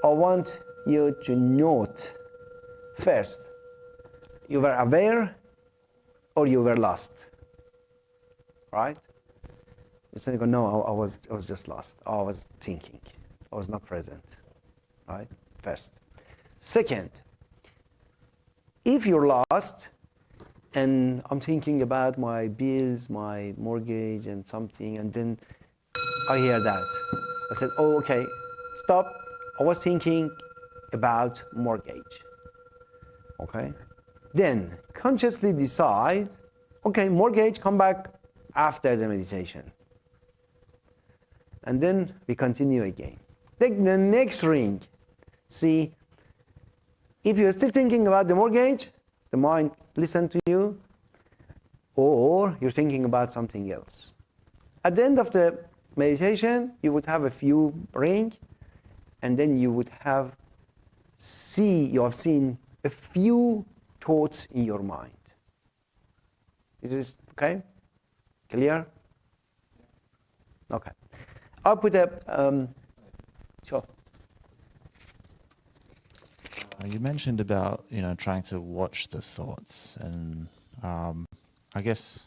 I want you to note first, you were aware or you were lost, right? You say, no, I was just lost. I was thinking. I was not present, right? First. Second, if you're lost and I'm thinking about my bills, my mortgage and something, and then I hear that, I said, oh, okay, stop. I was thinking about mortgage, okay? Then consciously decide, okay, mortgage, come back after the meditation. And then we continue again. Take the next ring. See, if you're still thinking about the mortgage, the mind listen to you, or you're thinking about something else. At the end of the meditation, you would have a few ring, and then you would have you have seen a few thoughts in your mind. Is this okay? Clear? Okay. I'll put a sure. You mentioned about trying to watch the thoughts, and I guess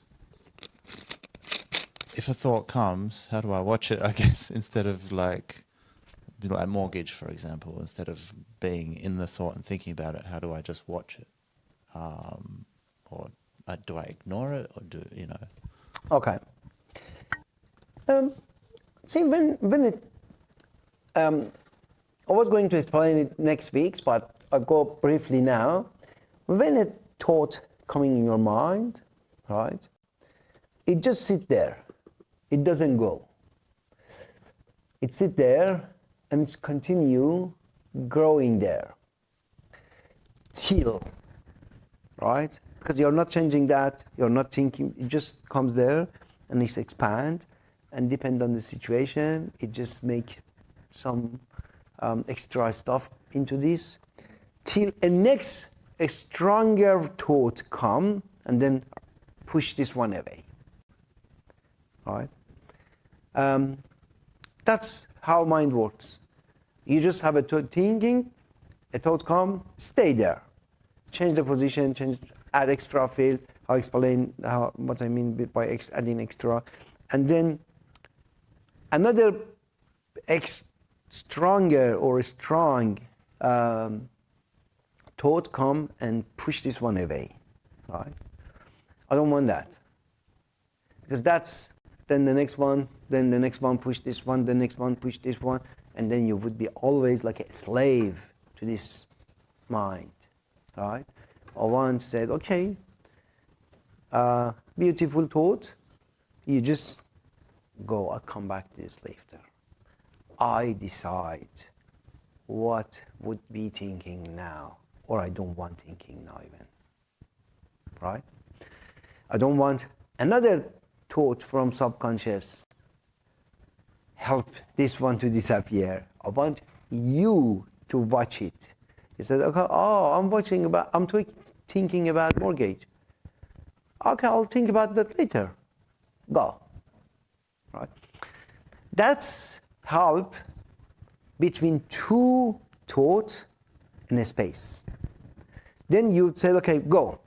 if a thought comes, how do I watch it? I guess instead of like mortgage, for example, instead of being in the thought and thinking about it, how do I just watch it? Or do I ignore it, or do Okay. See, when it, I was going to explain it next week, but I'll go briefly now. When a thought coming in your mind, right, it just sit there. It doesn't go. It sit there and it's continue growing there till, right? Because you're not changing that, you're not thinking, it just comes there and it expand, and depend on the situation, it just make some extra stuff into this, till a stronger thought come, and then push this one away. All right? That's how mind works. You just have a thinking, a thought come, stay there. Change the position, add extra field. I'll explain what I mean by adding extra. And then another stronger or strong thought come and push this one away. Right? I don't want that. Because that's then the next one push this one, the next one push this one, and then you would be always like a slave to this mind, right? Or one said, okay, beautiful thought, you just go, I'll come back to this later. I decide what would be thinking now, or I don't want thinking now even, right? I don't want another thought from subconscious help this one to disappear. I want you to watch it. He said, okay, I'm thinking about mortgage. Okay, I'll think about that later. Go. Right? That's help between two thoughts in a space. Then you say, okay, go.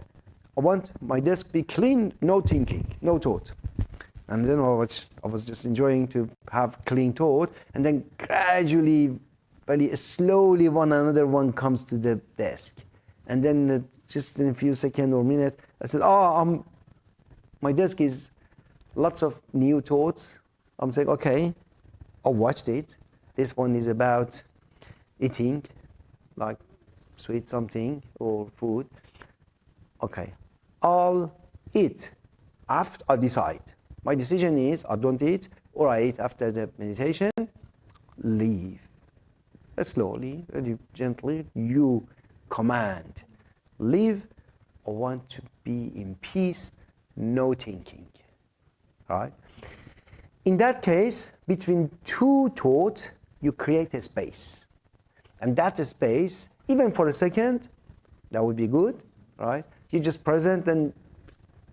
I want my desk be clean, no thinking, no thought. And then I was just enjoying to have clean thought, and then gradually, very slowly, another one comes to the desk. And then just in a few seconds or minutes, I said, my desk is lots of new thoughts. I'm saying, okay, I watched it. This one is about eating, like sweet something or food. Okay, I'll eat after I decide. My decision is I don't eat or I eat after the meditation. Leave. Slowly, very gently, you command. Leave. I want to be in peace, no thinking. Right? In that case, between two thoughts, you create a space. And that space, even for a second, that would be good, right? You're just present and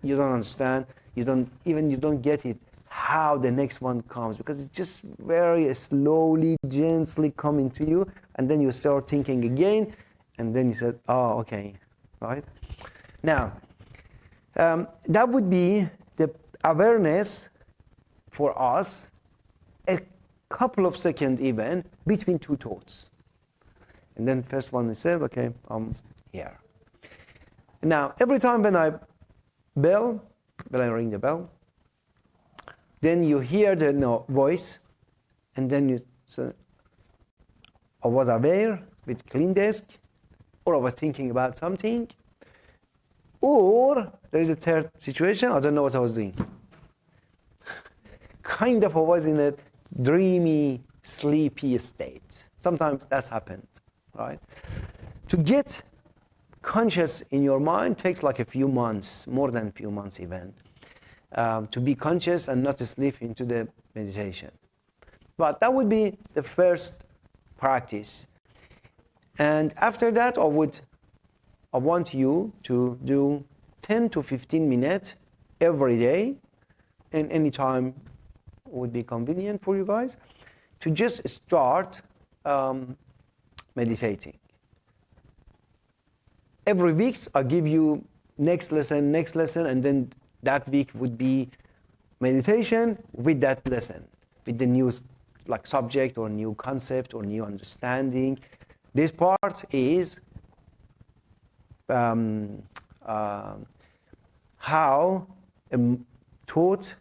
you don't understand, you don't get it, how the next one comes, because it's just very slowly, gently coming to you, and then you start thinking again, and then you said, oh, okay, right? Now, that would be the awareness for us, a couple of seconds even, between two thoughts. And then first one is said, okay, I'm here. Now, every time when I ring the bell, then you hear the voice, and then you say, I was aware with clean desk, or I was thinking about something, or there is a third situation, I don't know what I was doing. Kind of I was in a dreamy, sleepy state. Sometimes that's happened, right? To get conscious in your mind takes like a few months, more than a few months even, to be conscious and not to slip into the meditation. But that would be the first practice. And after that, I want you to do 10 to 15 minutes every day, and any time would be convenient for you guys, to just start meditating. Every week, I give you next lesson, and then that week would be meditation with that lesson, with the new subject or new concept or new understanding. This part is how a thought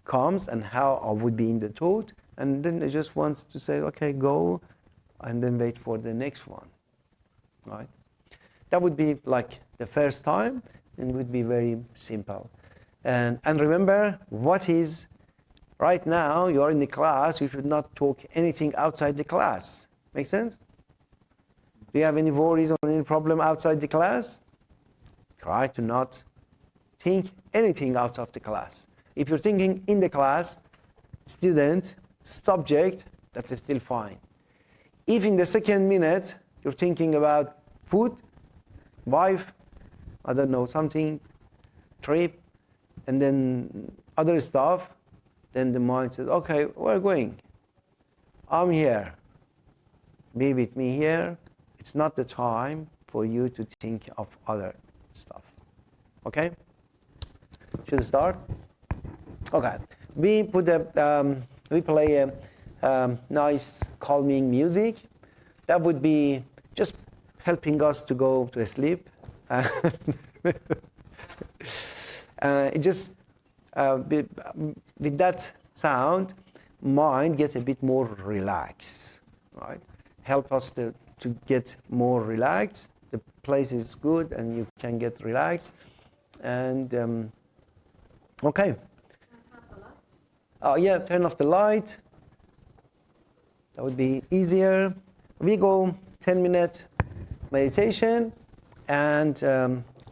comes and how I would be in the thought, and then I just want to say, okay, go, and then wait for the next one, right? That would be like the first time, and it would be very simple. And remember, right now, you're in the class, you should not talk anything outside the class. Make sense? Do you have any worries or any problem outside the class? Try to not think anything out of the class. If you're thinking in the class, student, subject, that is still fine. If in the second minute, you're thinking about food, wife, I don't know, something, trip, and then other stuff, then the mind says, okay, we're going. I'm here. Be with me here. It's not the time for you to think of other stuff. Okay? Should we start? Okay. We play a nice calming music. That would be just helping us to go to sleep. It just with that sound, mind gets a bit more relaxed, right? Help us to get more relaxed. The place is good, and you can get relaxed. And okay. Yeah, turn off the light. That would be easier. We go 10-minute meditation, and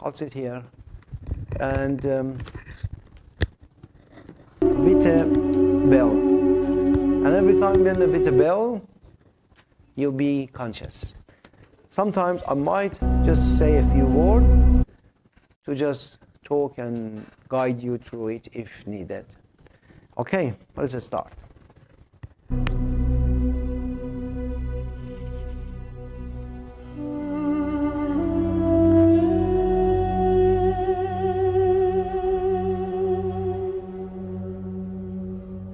I'll sit here. And with a bell. And every time when with a bell, you'll be conscious. Sometimes I might just say a few words to just talk and guide you through it if needed. Okay, let's start.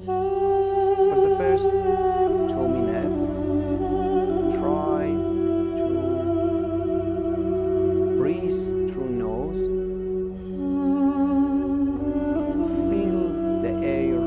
For the first 2 minutes, try to breathe through nose. Feel the air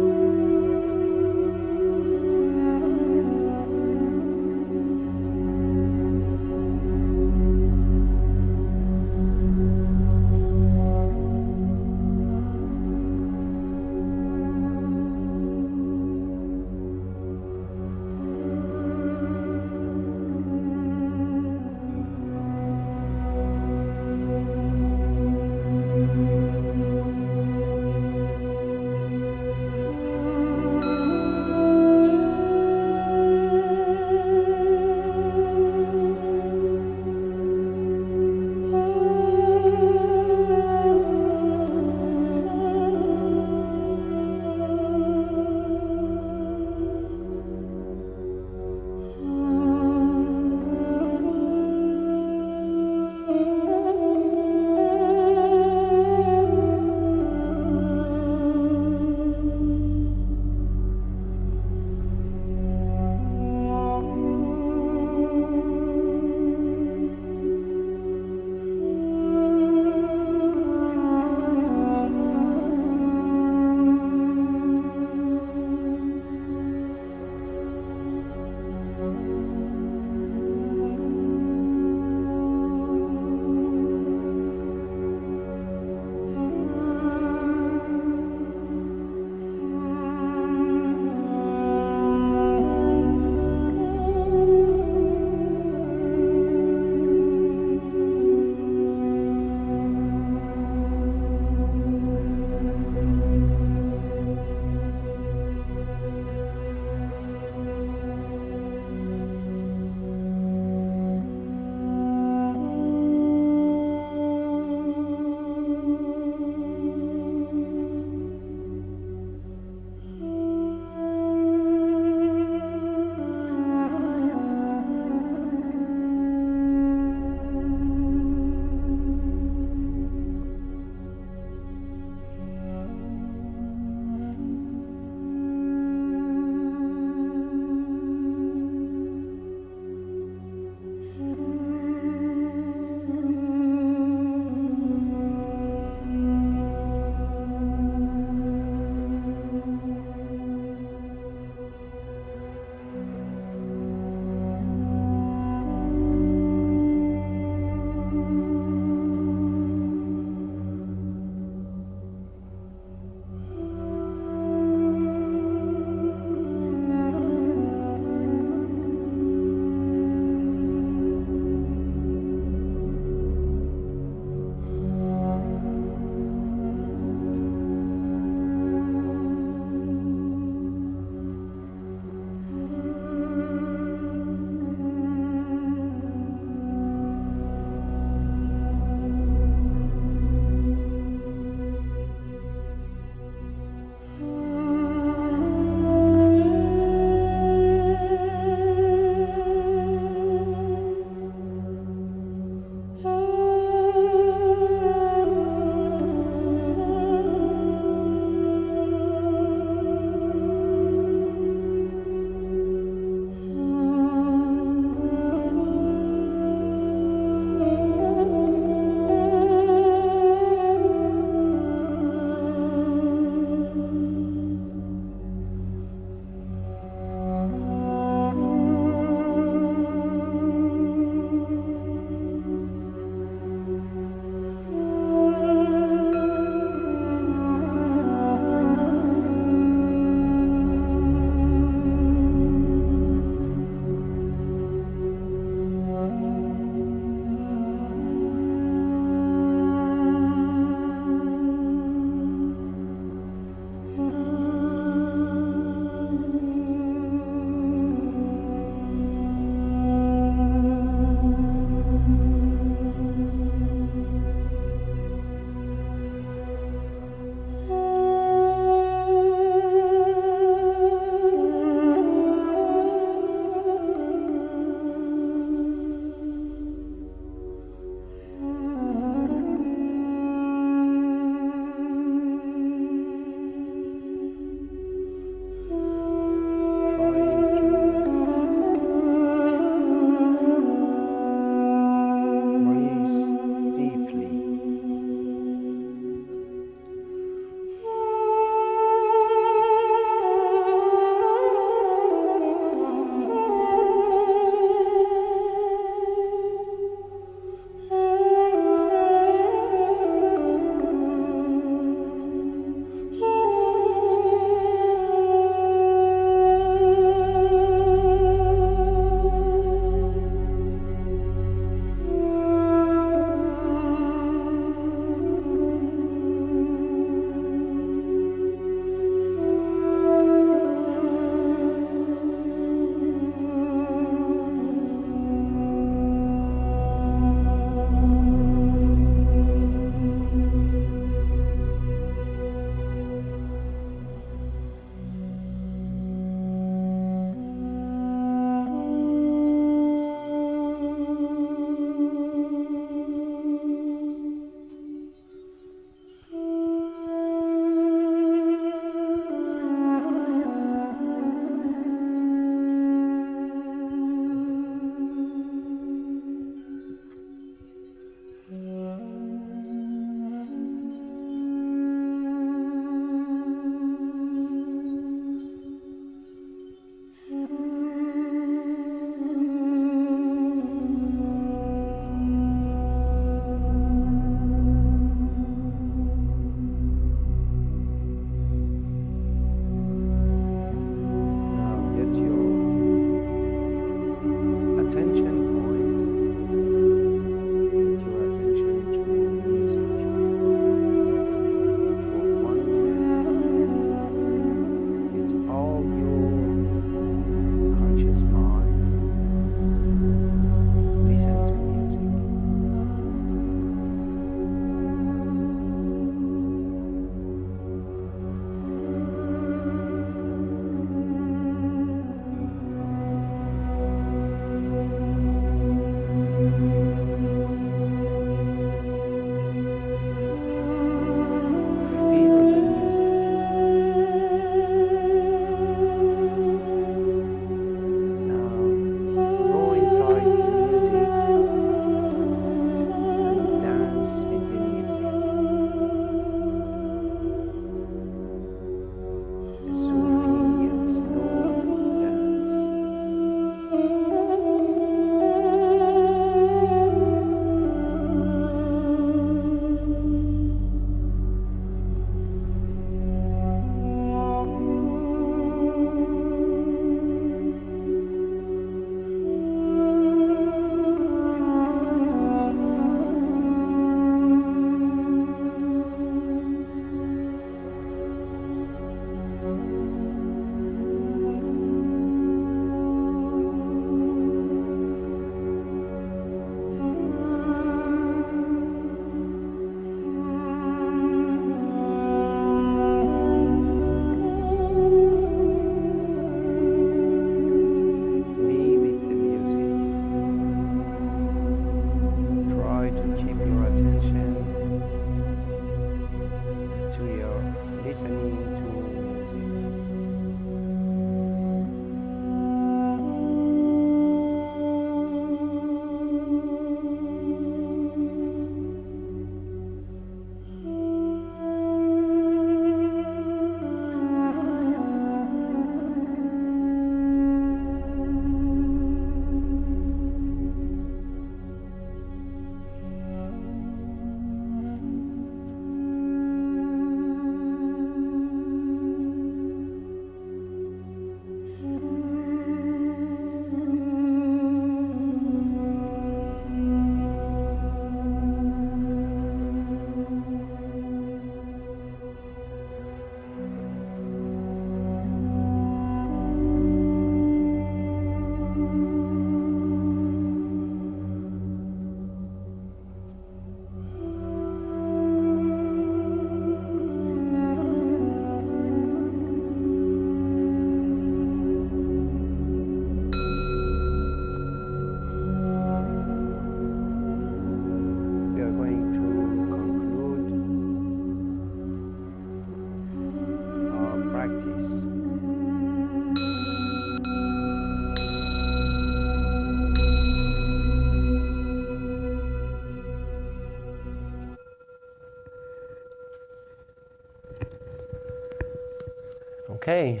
Okay.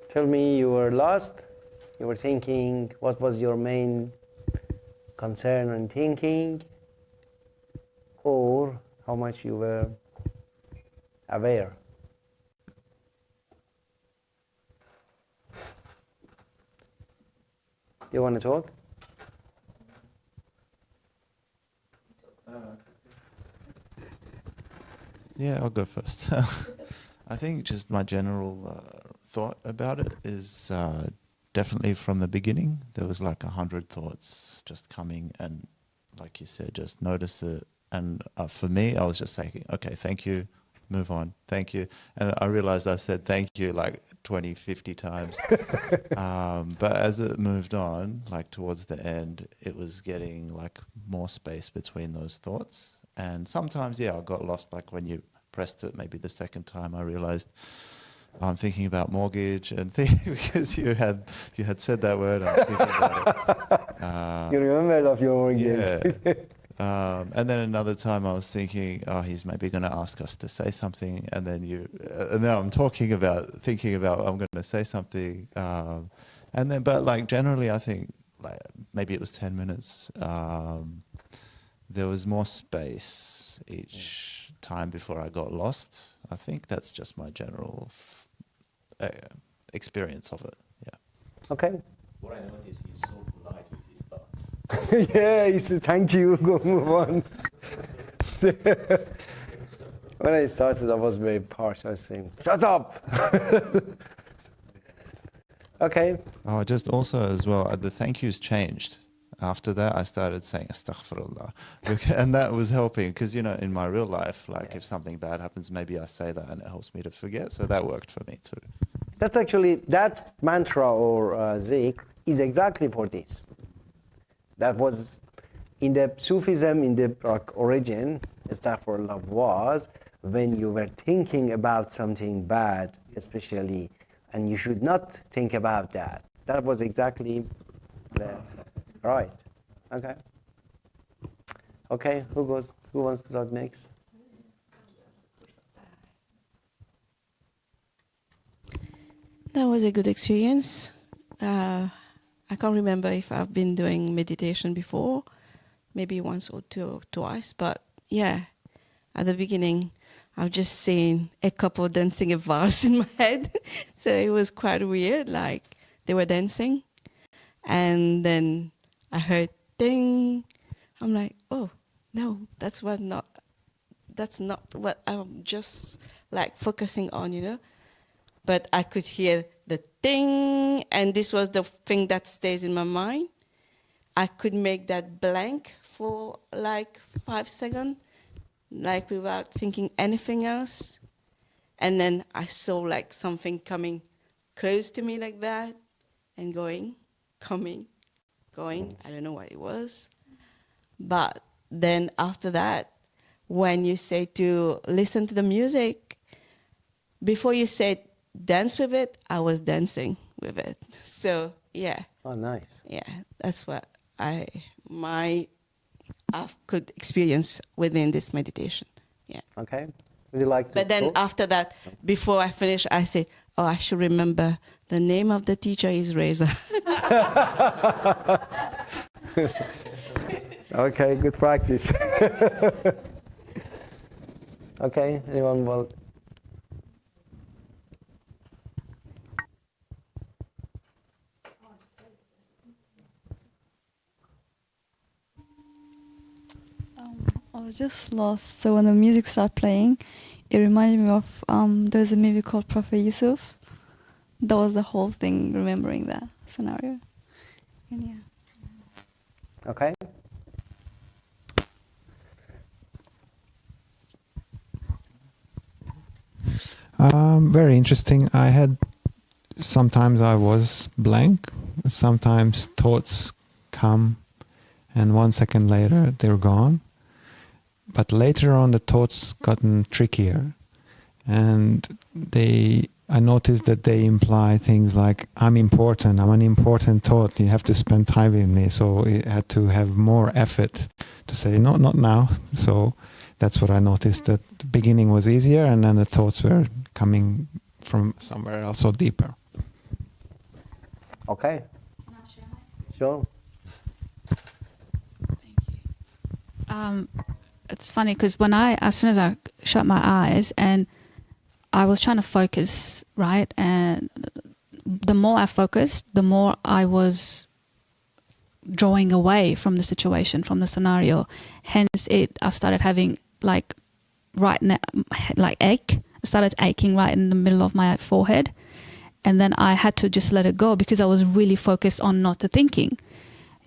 Tell me, you were lost? You were thinking, what was your main concern and thinking? Or how much you were aware? Do you want to talk? Yeah, I'll go first. I think just my general thought about it is definitely from the beginning, there was like 100 thoughts just coming, and like you said, just notice it. And for me, I was just saying, okay, thank you, move on, thank you. And I realized I said thank you like 20, 50 times. But as it moved on, like towards the end, it was getting like more space between those thoughts. And sometimes, yeah, I got lost, like when you pressed it, maybe the second time I realized I'm thinking about mortgage and because you had said that word, I'm thinking about it. You remembered of your mortgage. Yeah. And then another time I was thinking, oh, he's maybe going to ask us to say something. And then and now I'm thinking about I'm going to say something. And then, but like generally, I think like maybe it was 10 minutes. There was more space each time before I got lost. I think that's just my general experience of it. Yeah. Okay. What I noticed, he's so polite with his thoughts. Yeah, he said, thank you, go move on. When I started, I was very harsh. I was saying, shut up! Okay. Oh, just also as well, the thank yous changed. After that, I started saying astaghfirullah. And that was helping because, in my real life, like if something bad happens, maybe I say that and it helps me to forget. So that worked for me too. That's actually, that mantra or zikr is exactly for this. That was in the Sufism, in the origin, astaghfirullah was when you were thinking about something bad, especially, and you should not think about that. That was exactly the right. Okay. Okay, who wants to talk next? That was a good experience. I can't remember if I've been doing meditation before, maybe once or twice, but yeah, at the beginning, I've just seen a couple dancing a vals in my head, so it was quite weird, like they were dancing, and then I heard ding. I'm like, oh, no, that's not what I'm just like focusing on. But I could hear the ding, and this was the thing that stays in my mind. I could make that blank for like 5 seconds, like without thinking anything else. And then I saw like something coming close to me like that, and going, coming, going. I don't know what it was. But then after that, when you say to listen to the music, before you said dance with it, I was dancing with it. So yeah. Oh, nice. Yeah, that's what I could experience within this meditation. Yeah. Okay. Would you like to But then talk? after that, before I finish, I say, oh, I should remember the name of the teacher is Reza. Okay, good practice. Okay, anyone will? I was just lost. So when the music started playing, it reminded me of there's a movie called Prophet Yusuf. That was the whole thing, remembering that scenario. And yeah. Okay. Very interesting. Sometimes I was blank. Sometimes thoughts come and 1 second later they're gone. But later on the thoughts gotten trickier, and I noticed that they imply things like, I'm important, I'm an important thought, you have to spend time with me. So it had to have more effort to say, no, not now. So that's what I noticed, that the beginning was easier and then the thoughts were coming from somewhere else or deeper. Okay, Can I share my experience? sure. Thank you. It's funny because as soon as I shut my eyes and I was trying to focus, right, and the more I focused, the more I was drawing away from the situation, from the scenario. Hence, I started having like ache. It started aching right in the middle of my forehead, and then I had to just let it go because I was really focused on not to thinking,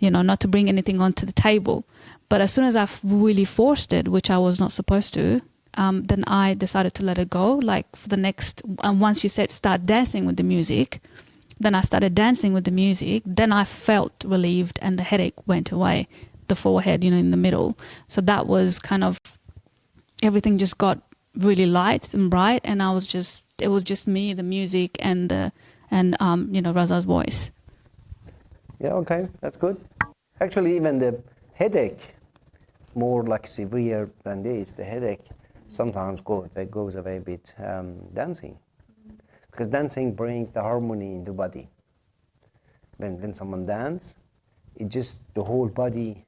not to bring anything onto the table. But as soon as I really forced it, which I was not supposed to, then I decided to let it go. Like for the next, and once you said start dancing with the music, then I started dancing with the music. Then I felt relieved and the headache went away, the forehead, in the middle. So that was kind of, everything just got really light and bright, and it was just me, the music, and Raza's voice. Yeah, okay, that's good. Actually, even the headache, more like severe than this, the headache sometimes goes away with dancing. Because dancing brings the harmony in the body. When someone dances, the whole body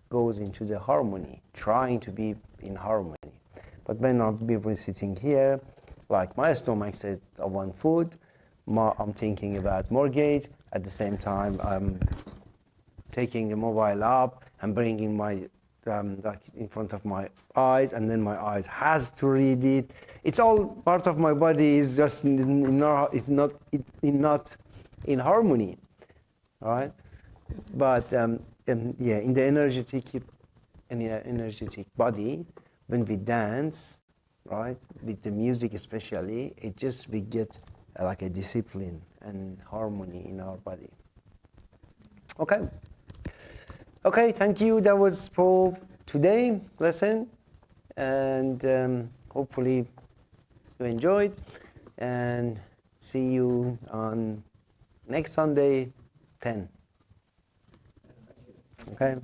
goes into the harmony, trying to be in harmony. But when we're sitting here, like my stomach says, I want food, I'm thinking about mortgage, at the same time I'm taking the mobile up and bringing my like in front of my eyes, and then my eyes has to read it. It's all part of my body is just not in harmony, all right? But yeah, in the energetic body, when we dance, right, with the music especially, we get like a discipline and harmony in our body. Okay. Okay, thank you. That was for today lesson, and hopefully you enjoyed. And see you on next Sunday, 10. Okay.